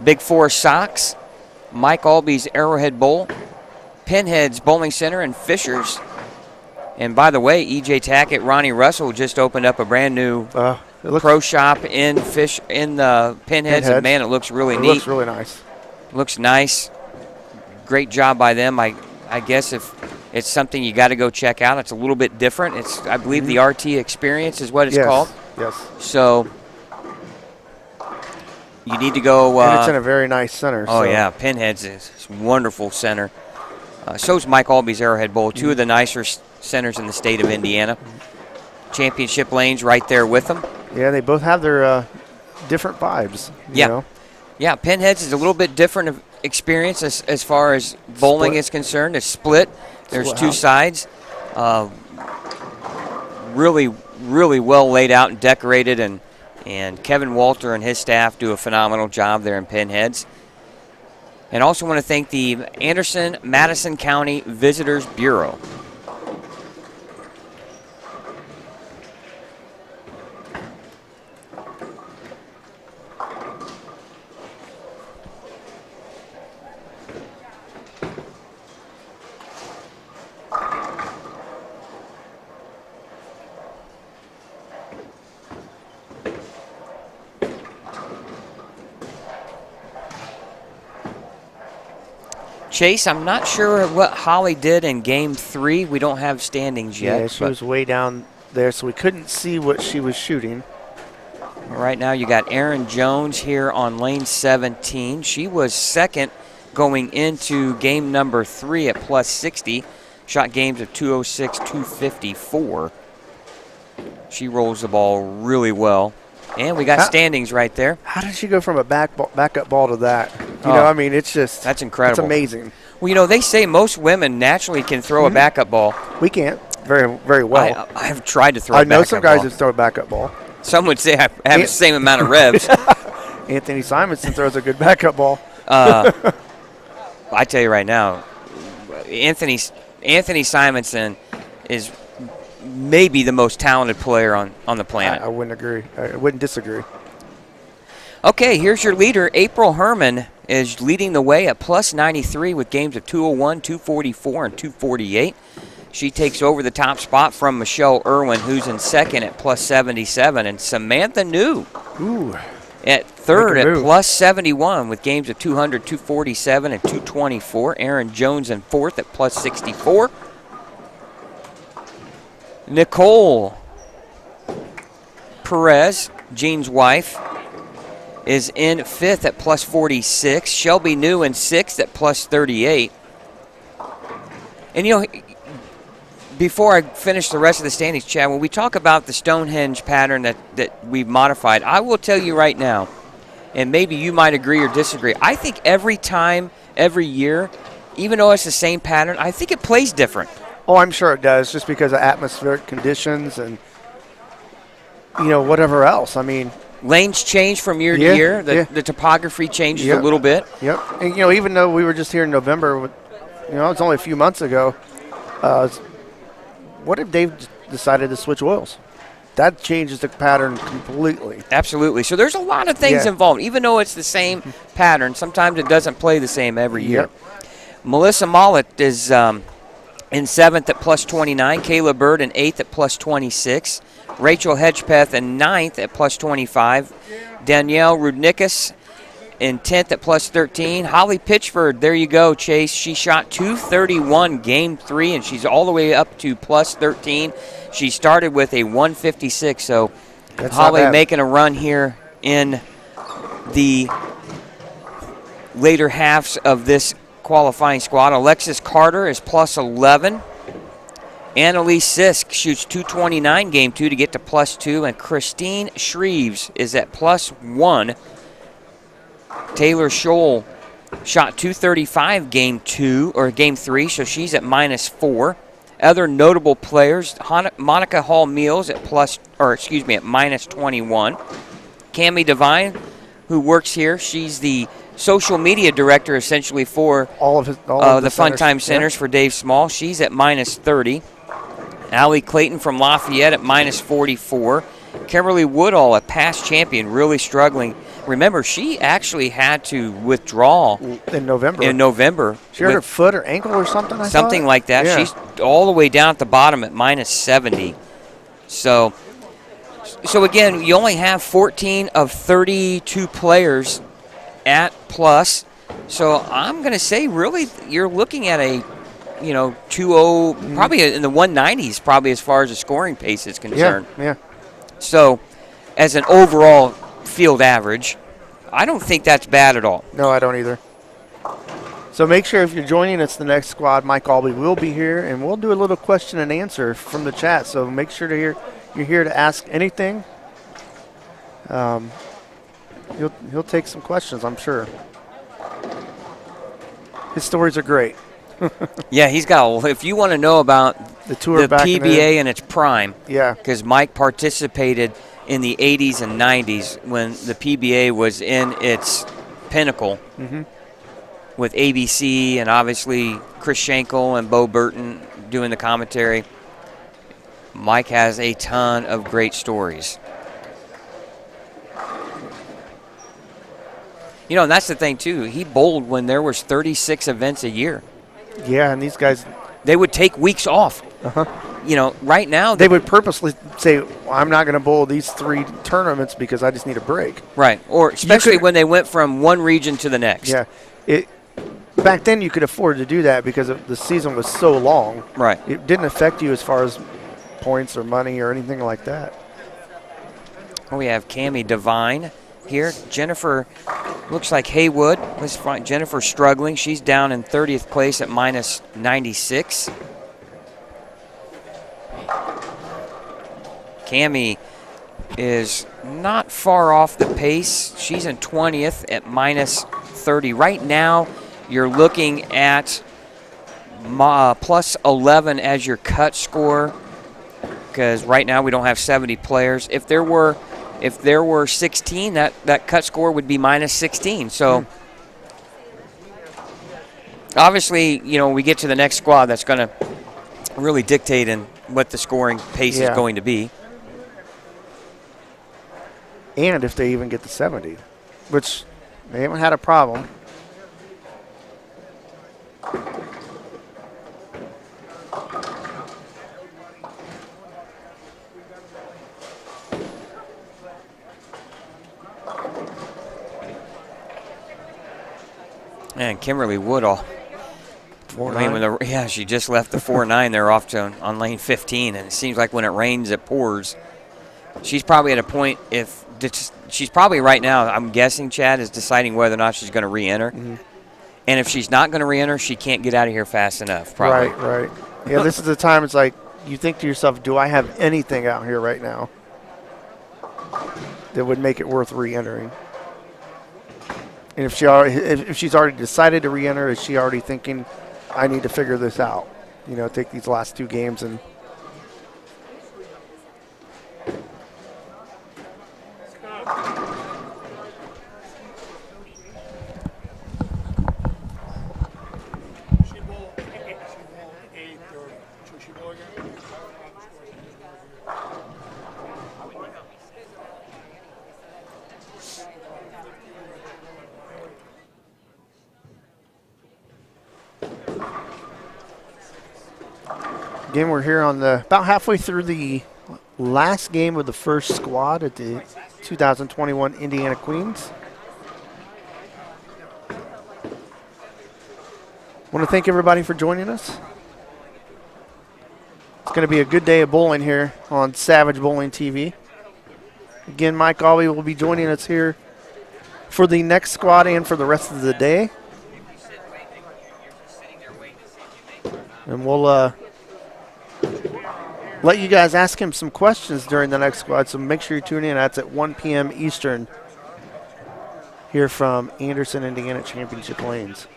Big Four Socks, Mike Albee's Arrowhead Bowl, Pinhead's Bowling Center, and Fisher's And by the way, EJ Tackett, Ronnie Russell just opened up a brand new It looks, pro shop in the Pinheads, and man, it looks really neat. looks really nice. Looks nice. Great job by them. I guess if it's something you got to go check out, it's a little bit different. It's, I believe, the RT Experience is what it's Yes, called. Yes. So you need to go. And it's in a very nice center. Oh so. yeah, Pinheads is a wonderful center. So's Mike Alby's Arrowhead Bowl, two of the nicer centers in the state of Indiana. Championship lanes right there with them. Yeah, they both have their different vibes. You Yeah. know? Yeah, Pinheads is a little bit different of experience as far as bowling Split. is concerned. It's split. There's Split two house. sides. Really, really well laid out and decorated, and Kevin Walter and his staff do a phenomenal job there in Pinheads. And also want to thank the Anderson-Madison County Visitors Bureau. Chase, I'm not sure what Holly did in Game 3. We don't have standings yet. Yeah, she but was way down there, so we couldn't see what she was shooting. right now you got Erin Jones here on lane 17. She was second going into game number 3 at plus 60. Shot games of 206, 254. She rolls the ball really well. And we got standings right there. How did she go from a backup ball to that? You Oh. know, I mean, it's just That's incredible. It's amazing. Well, you know, they say most women naturally can throw a backup ball. We can't very, very well. I have tried to throw I a know backup some guys ball. that throw a backup ball. Some would say I have the same amount of revs. Anthony Simonson throws a good backup ball. I tell you right now, Anthony Simonson is maybe the most talented player on the planet. I wouldn't agree. I wouldn't disagree. Okay, here's your leader. April Herman is leading the way at plus 93 with games of 201, 244, and 248. She takes over the top spot from Michelle Irwin, who's in second at plus 77, and Samantha New Ooh. at third Make a at move. plus 71 with games of 200, 247, and 224. Aaron Jones in fourth at plus 64. Nicole Perez, Jean's wife, is in fifth at plus 46. Shelby New in sixth at plus 38. And, you know, before I finish the rest of the standings, Chad, when we talk about the Stonehenge pattern that we've modified, I will tell you right now, and maybe you might agree or disagree, I think every time, every year, even though it's the same pattern, I think it plays different. Oh, I'm sure it does, just because of atmospheric conditions and, you know, whatever else. I mean, Lanes change from year Yeah, to year. yeah. The topography changes Yeah. a little bit. yep. And, you know, even though we were just here in November, you know, it's only a few months ago, what if Dave decided to switch oils? That changes the pattern completely. Absolutely. So there's a lot of things Yeah. involved. Even though it's the same pattern, sometimes it doesn't play the same every year. Yep. Melissa Mollett is in seventh at plus 29. Kayla Bird in eighth at plus 26. Rachel Hedgepeth in ninth at plus 25. Danielle Rudnikas in 10th at plus 13. Holly Pitchford, there you go, Chase. She shot 231 game 3, and she's all the way up to plus 13. She started with a 156, so That's not Holly bad. making a run here in the later halves of this qualifying squad. Alexis Carter is plus 11. Annalise Sisk shoots 229 game 2 to get to plus 2, and Christine Shreves is at plus 1. Taylor Scholl shot 235 game 2 or game 3, so she's at minus 4. Other notable players: Monica Hall Meals at at minus 21. Cammie Devine, who works here, she's the social media director essentially for All of the Fun centers. Time Centers for Dave Small. She's at minus 30. Allie Clayton from Lafayette at minus 44. Kimberly Woodall, a past champion, really struggling. Remember, she actually had to withdraw In November. She hurt her with foot or ankle or something, I something thought? like that. Yeah. She's all the way down at the bottom at minus 70. So again, you only have 14 of 32 players at plus. So I'm going to say, really, you're looking at a, 2-0, probably in the 190s, probably as far as the scoring pace is concerned. Yeah. So, as an overall field average, I don't think that's bad at all. No, I don't either. So make sure if you're joining us the next squad, Mike Albee will be here, and we'll do a little question and answer from the chat. So make sure you're here to ask anything. He'll take some questions, I'm sure. His stories are great. Yeah, he's got. If you want to know about The tour the back in PBA in its prime, Yeah. because Mike participated in the 80s and 90s when the PBA was in its pinnacle with ABC and obviously Chris Schenkel and Bo Burton doing the commentary. Mike has a ton of great stories. And that's the thing, too. He bowled when there was 36 events a year. Yeah, and these guys, They would take weeks off. Right now they would purposely say, well, I'm not going to bowl these 3 tournaments because I just need a break. Right, or especially could- when they went from one region to the next. Yeah. Back then you could afford to do that because the season was so long. Right. It didn't affect you as far as points or money or anything like that. We have Cammie Devine here. Jennifer looks like Haywood. Jennifer struggling. She's down in 30th place at minus 96. Cammie is not far off the pace. She's in 20th at minus 30. Right now, you're looking at plus 11 as your cut score, because right now we don't have 70 players. If there were 16, that cut score would be minus 16. So obviously, we get to the next squad, that's going to really dictate in what the scoring pace is going to be. And if they even get to 70, which they haven't had a problem. And Kimberly Woodall. She just left the 4-9. They're off on lane 15, and it seems like when it rains, it pours. She's probably at a point she's probably right now, I'm guessing, Chad, is deciding whether or not she's going to re-enter. And if she's not going to re-enter, she can't get out of here fast enough, probably. Right. Yeah, this is the time it's like you think to yourself, do I have anything out here right now that would make it worth re-entering? And if she's already decided to re-enter, is she already thinking, I need to figure this out? Take these last 2 games and again, we're here on about halfway through the last game of the first squad at the 2021 Indiana Queens. Want to thank everybody for joining us. It's going to be a good day of bowling here on Savage Bowling TV. Again, Mike Albee will be joining us here for the next squad and for the rest of the day. And we'll let you guys ask him some questions during the next squad, so make sure you tune in. That's at 1 p.m. Eastern here from Anderson, Indiana Championship Lanes.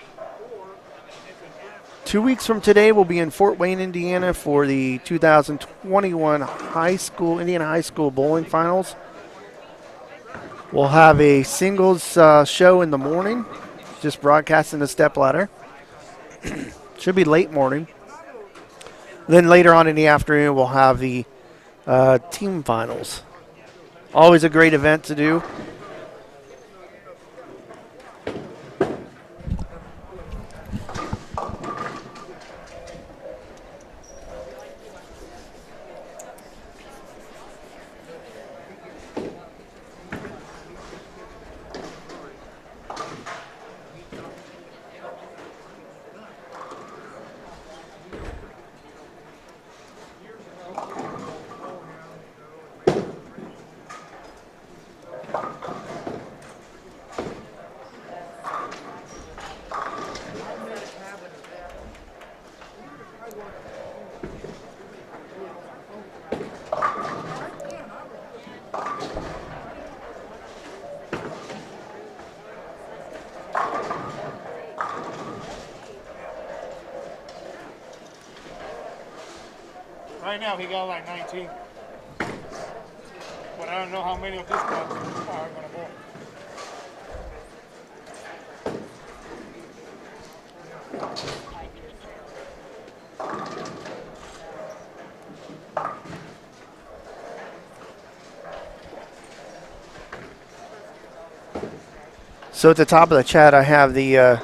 2 weeks from today, we'll be in Fort Wayne, Indiana for the 2021 Indiana High School Bowling Finals. We'll have a singles show in the morning, just broadcasting the stepladder. Should be late morning. Then later on in the afternoon, we'll have the team finals Always a great event to do. Right now, he got like 19. But I don't know how many of these clubs are going to bowl. So at the top of the chat, I have the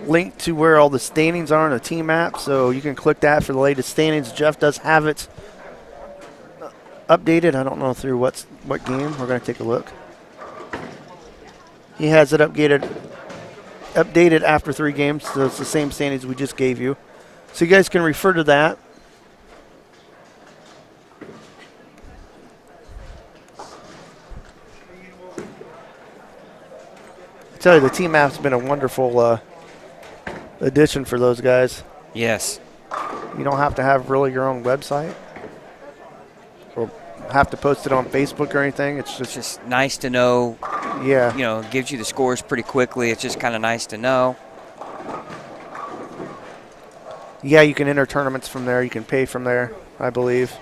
link to where all the standings are on the team app, so you can click that for the latest standings. Jeff does have it updated. I don't know through what game. We're going to take a look. He has it updated after 3 games, so it's the same standings we just gave you. So you guys can refer to that. I tell you, the team app's been a wonderful addition for those guys. Yes. You don't have to have really your own website or have to post it on Facebook or anything. It's It's just, just nice to know, yeah. you know, it gives you the scores pretty quickly. It's just kind of nice to know. Yeah, you can enter tournaments from there. You can pay from there, I believe.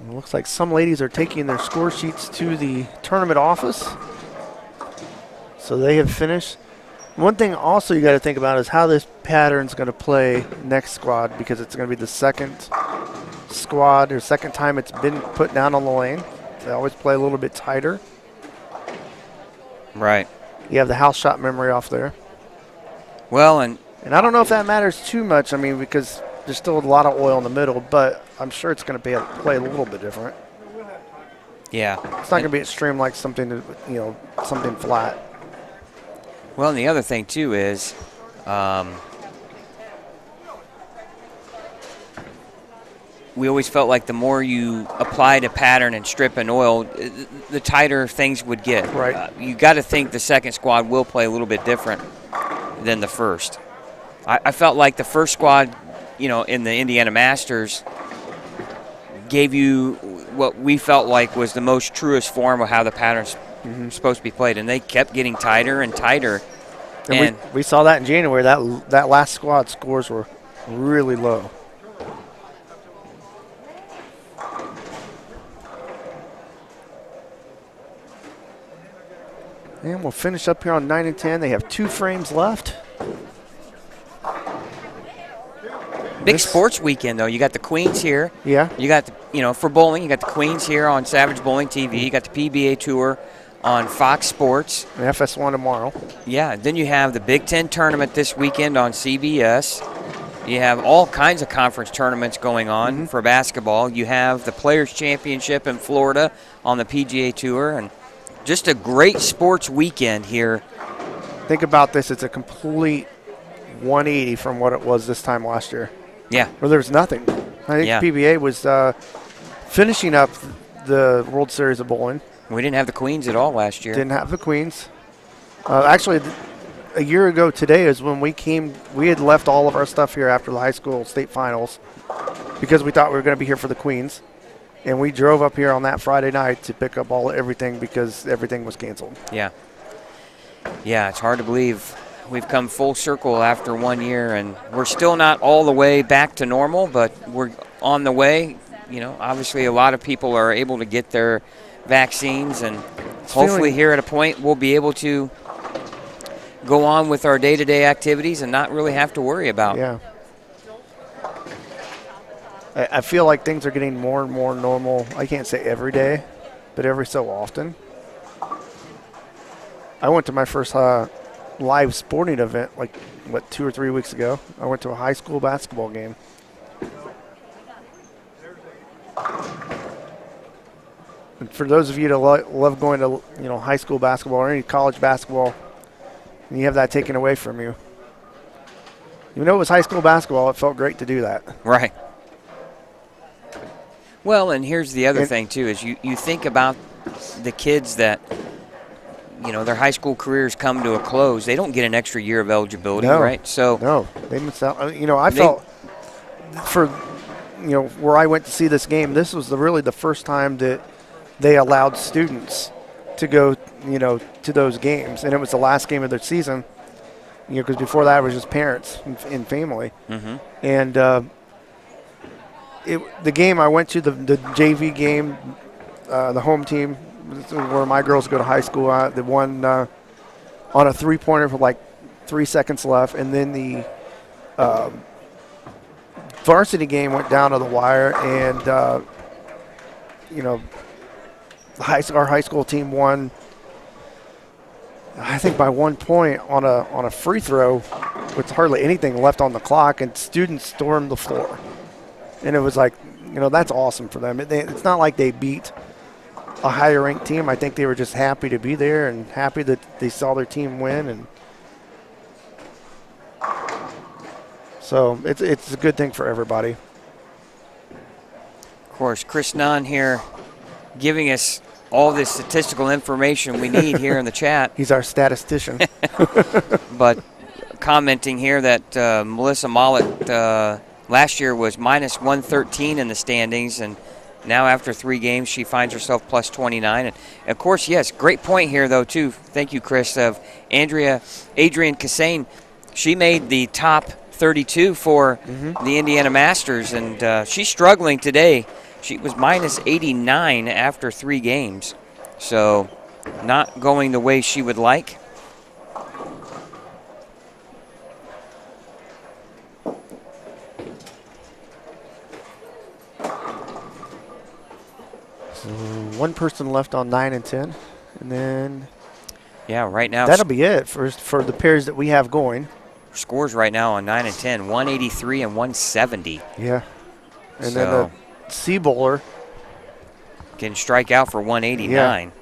It looks like some ladies are taking their score sheets to the tournament office. So they have finished. One thing also you got to think about is how this pattern's going to play next squad, because it's going to be the second squad or second time it's been put down on the lane. They always play a little bit tighter. Right. You have the house shot memory off there. Well, and And I don't know if that matters too much. I mean, because there's still a lot of oil in the middle, but I'm sure it's going to play a little bit different. yeah. It's not going to be extreme like something, something flat. Well, and the other thing too is, we always felt like the more you applied a pattern and strip and oil, the tighter things would get. Right. You got to think the second squad will play a little bit different than the first. I felt like the first squad, in the Indiana Masters, gave you what we felt like was the most truest form of how the pattern's supposed to be played, and they kept getting tighter and tighter. And we saw that in January. That last squad scores were really low. And we'll finish up here on 9 and 10. They have 2 frames left. Big sports weekend, though. You got the Queens here. Yeah. You got, for bowling, you got the Queens here on Savage Bowling TV. You got the PBA Tour on Fox Sports. And FS1 tomorrow. Yeah. Then you have the Big Ten tournament this weekend on CBS. You have all kinds of conference tournaments going on for basketball. You have the Players' Championship in Florida on the PGA Tour. And just a great sports weekend here. Think about this. It's a complete 180 from what it was this time last year. Yeah. Where there was nothing. I think PBA was finishing up the World Series of Bowling. We didn't have the Queens at all last year. Didn't have the Queens. Actually, a year ago today is when we came. We had left all of our stuff here after the high school state finals because we thought we were going to be here for the Queens. And we drove up here on that Friday night to pick up everything because everything was canceled. Yeah. Yeah, it's hard to believe we've come full circle after 1 year, and we're still not all the way back to normal, but we're on the way. You know, obviously a lot of people are able to get their vaccines, and hopefully here at a point we'll be able to go on with our day-to-day activities and not really have to worry about. Yeah. I feel like things are getting more and more normal. I can't say every day, but every so often. I went to my first live sporting event, 2 or 3 weeks ago. I went to a high school basketball game. And for those of you that love going to, high school basketball or any college basketball, and you have that taken away from you, even though it was high school basketball, it felt great to do that. Right. Well, and here's the other thing, too, is you think about the kids that, their high school careers come to a close. They don't get an extra year of eligibility, right? So no, they miss out. I felt for, where I went to see this game, this was really the first time that they allowed students to go, to those games. And it was the last game of their season, because before that it was just parents and family. Mm-hmm. And the game I went to, the JV game, the home team, where my girls go to high school, the one on a three-pointer with 3 seconds left, and then the varsity game went down to the wire, and our high school team won, I think by 1 point on a free throw with hardly anything left on the clock, and students stormed the floor. And it was that's awesome for them. It's not like they beat a higher ranked team. I think they were just happy to be there and happy that they saw their team win. And so it's a good thing for everybody. Of course, Chris Nunn here giving us all this statistical information we need here in the chat. He's our statistician. But commenting here that Melissa Mollett last year was minus 113 in the standings, and now after 3 games she finds herself plus 29. And of course, yes, great point here though too. Thank you, Chris. Of Adrian Cassane, she made the top 32 for the Indiana Masters, and she's struggling today. She was minus 89 after 3 games, so not going the way she would like. So one person left on 9 and 10, and then right now that'll be it for the pairs that we have going. Scores right now on 9 and 10, 183 and 170. Yeah, and then the C bowler can strike out for 189. Yeah.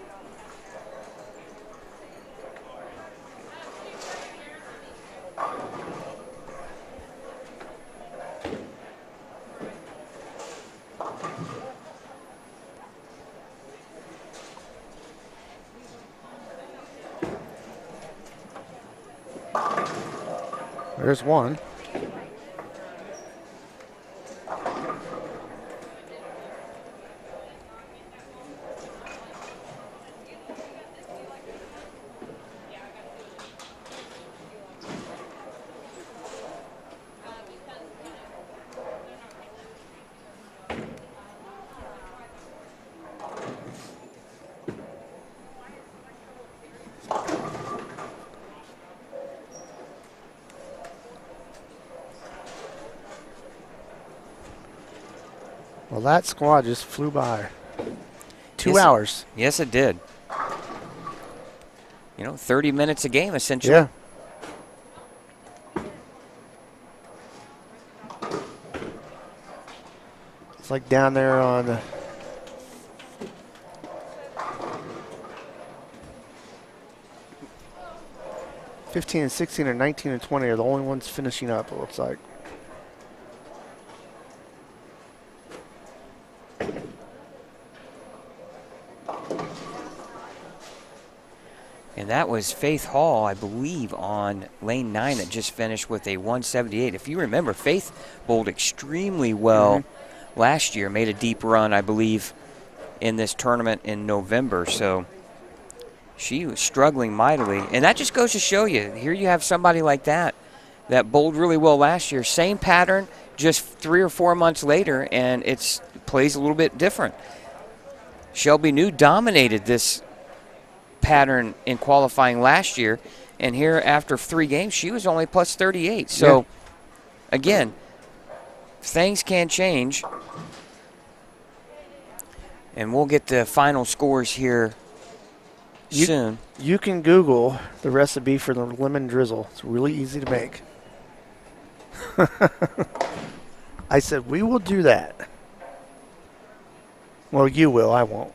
There's one. Well, that squad just flew by. 2 hours. Yes, it did. 30 minutes a game, essentially. Yeah. It's like down there on the 15 and 16 and 19 and 20 are the only ones finishing up, it looks like. And that was Faith Hall, I believe, on lane 9 that just finished with a 178. If you remember, Faith bowled extremely well last year, made a deep run, I believe, in this tournament in November. So she was struggling mightily. And that just goes to show you, here you have somebody like that bowled really well last year. Same pattern, just 3 or 4 months later, and it plays a little bit different. Shelby New dominated this pattern in qualifying last year, and here after 3 games, she was only plus 38. So, again, things can change. And we'll get the final scores here soon. You can Google the recipe for the lemon drizzle. It's really easy to make. I said, we will do that. Well, you will. I won't.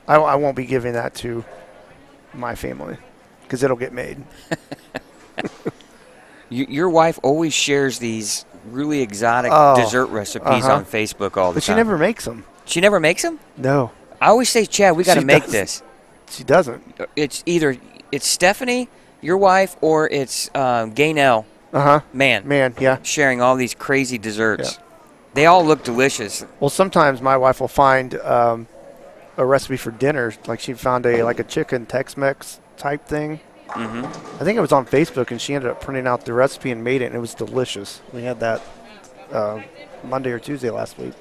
I won't be giving that to my family because it'll get made. Your wife always shares these really exotic dessert recipes on Facebook all the time. But she never makes them. She never makes them? No. I always say, Chad, we got to She make doesn't. this. She doesn't. It's either Stephanie, your wife, or it's Gaynell. Man, yeah. Sharing all these crazy desserts. Yeah. They all look delicious. Well, sometimes my wife will find a recipe for dinner. Like she found a chicken Tex-Mex type thing. Mm-hmm. I think it was on Facebook, and she ended up printing out the recipe and made it, and it was delicious. We had that Monday or Tuesday last week.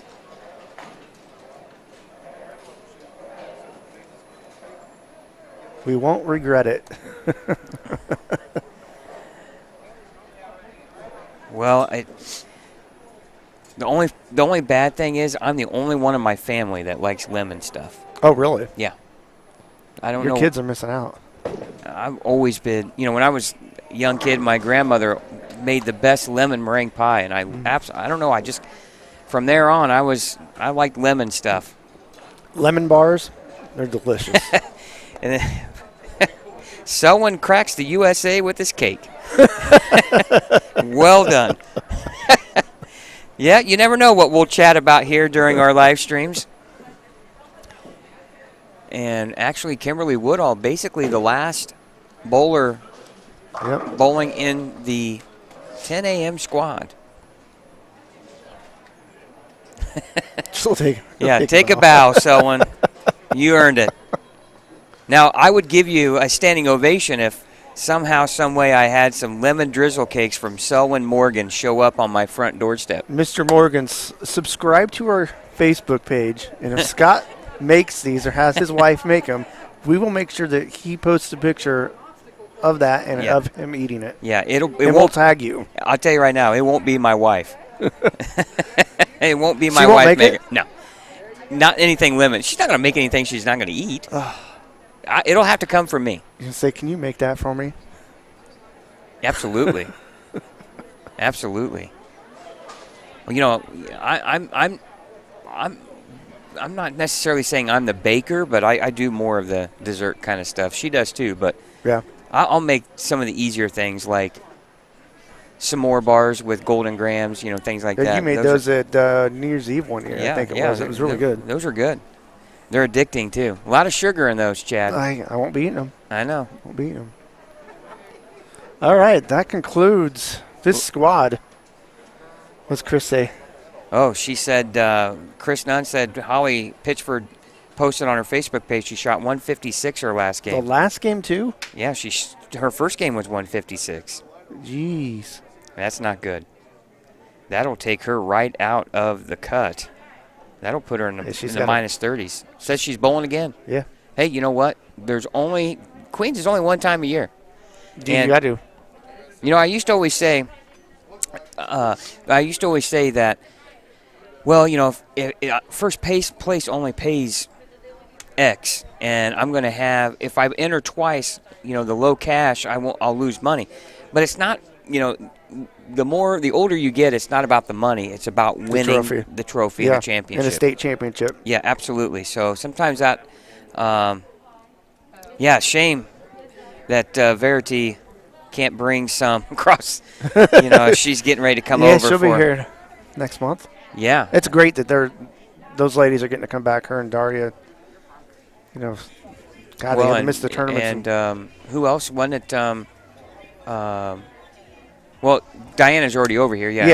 We won't regret it. Well, the only bad thing is I'm the only one in my family that likes lemon stuff. Oh, really? Yeah. I don't Your know. kids are missing out. I've always been, when I was a young kid, my grandmother made the best lemon meringue pie, and I don't know, from there on, I liked lemon stuff. Lemon bars, they're delicious. And then someone cracks the USA with this cake. Well done. Yeah, you never know what we'll chat about here during our live streams. And actually, Kimberly Woodall, basically the last bowler bowling in the 10 a.m. squad. She'll take a bow, Selwyn. You earned it. Now, I would give you a standing ovation if somehow, some way I had some lemon drizzle cakes from Selwyn Morgan show up on my front doorstep. Mr. Morgan, subscribe to our Facebook page, and if Scott makes these or has his wife make them, we will make sure that he posts a picture of that and of him eating it. Yeah, we'll tag you. I'll tell you right now, it won't be my wife. It won't be my She won't wife make making it? No. Not anything limited. She's not going to make anything she's not going to eat. It'll have to come from me. You say, can you make that for me? Absolutely. Absolutely. Well, I'm not necessarily saying I'm the baker, but I do more of the dessert kind of stuff. She does too, but yeah, I'll make some of the easier things like some more bars with golden grams, things like that. You made those at New Year's Eve one year, I think it was. It was really good. Those are good. They're addicting too. A lot of sugar in those, Chad. I won't be eating them. I know. Won't be eating them. All right, that concludes this squad. What's Chris say? Oh, she said, Chris Nunn said Holly Pitchford posted on her Facebook page she shot 156 her last game. The last game too? Yeah, her first game was 156. Jeez. That's not good. That'll take her right out of the cut. That'll put her in the minus 30s. Says she's bowling again. Yeah. Hey, you know what? Queens is only one time a year. I do. I used to always say that, well, if first place only pays X, and I'm going to have, if I enter twice, the low cash, I'll lose money. But it's not, the older you get, it's not about the money. It's about winning the trophy, the championship. And a state championship. Yeah, absolutely. So sometimes that, shame that Verity can't bring some across. She's getting ready to come over. Yeah, she'll be here next month. Yeah. It's great that those ladies are getting to come back, her and Daria. God, they haven't missed the tournament. And who else? One that, well, Diana's already over here. Yeah.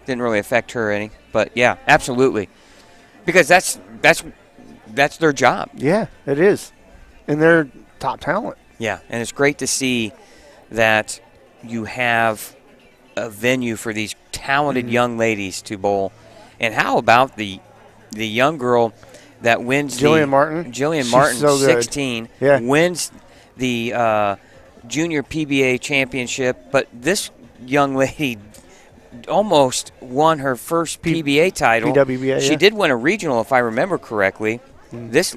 Didn't really affect her any. But, yeah, absolutely. Because that's their job. Yeah, it is. And they're top talent. Yeah, and it's great to see that you have a venue for these talented young ladies to bowl. And how about the young girl that wins Jillian Martin? Jillian She's Martin, so good. 16, Yeah. wins the junior PBA championship. But this young lady almost won her first PBA title. PWBA, She yeah. did win a regional, if I remember correctly. This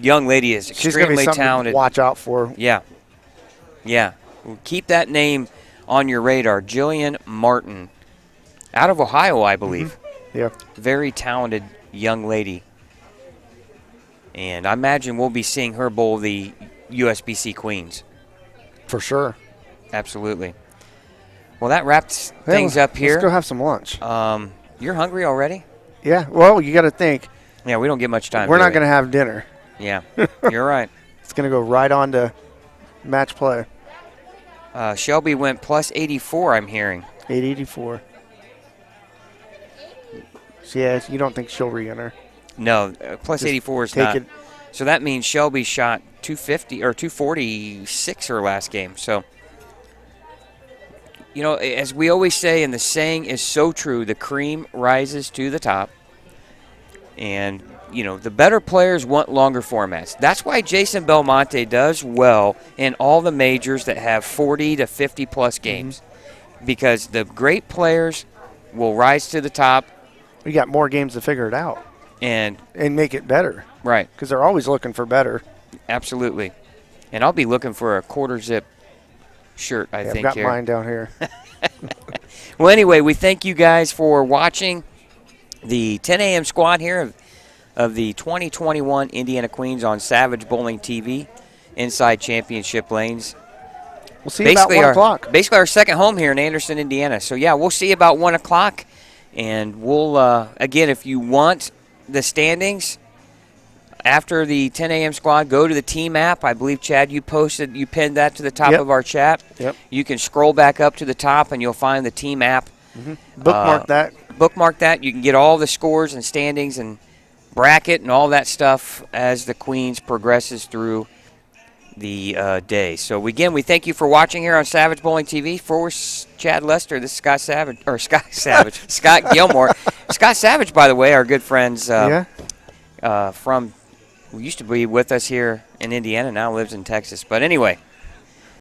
young lady is She's going to be extremely something talented. to watch out for. Yeah. Yeah. Well, keep that name on your radar. Jillian Martin. Out of Ohio, I believe. Yeah. Very talented young lady. And I imagine we'll be seeing her bowl the USBC Queens. For sure. Absolutely. Well, that wraps Yeah, things up here. Let's go have some lunch. You're hungry already? Yeah. Well, you got to think. Yeah, we don't get much time. We're do not we? going to have dinner. Yeah, you're right. It's going to go right on to match play. Shelby went plus 84, I'm hearing. 884. So, yeah, you don't think she'll re-enter. No, plus Just 84 is take not. it. So that means Shelby shot 250 or 246 her last game. So, you know, as we always say, and the saying is so true, the cream rises to the top. And, you know, the better players want longer formats. That's why Jason Belmonte does well in all the majors that have 40 to 50 plus games. Because the great players will rise to the top. We got more games to figure it out And, and make it better right, because they're always looking for better. absolutely. And I'll be looking for a quarter zip shirt, I Yeah, I've think, got here. mine down here. Well, anyway, we thank you guys for watching the 10 a.m. squad here of the 2021 Indiana Queens on Savage Bowling TV inside championship lanes. We'll see you about 1 o'clock. Basically our second home here in Anderson, Indiana. So, yeah, we'll see you about 1 o'clock. And we'll, again, if you want the standings after the 10 a.m. squad, go to the team app. I believe, Chad, you pinned that to the top Yep. of our chat. Yep. You can scroll back up to the top and you'll find the team app. Bookmark that. Bookmark that. You can get all the scores and standings and bracket and all that stuff as the Queens progresses through the day. So, again, we thank you for watching here on Savage Bowling TV. For Chad Lester, this is Scott Gilmore. Scott Savage, by the way, our good friends Yeah. from who used to be with us here in Indiana, now lives in Texas. But anyway,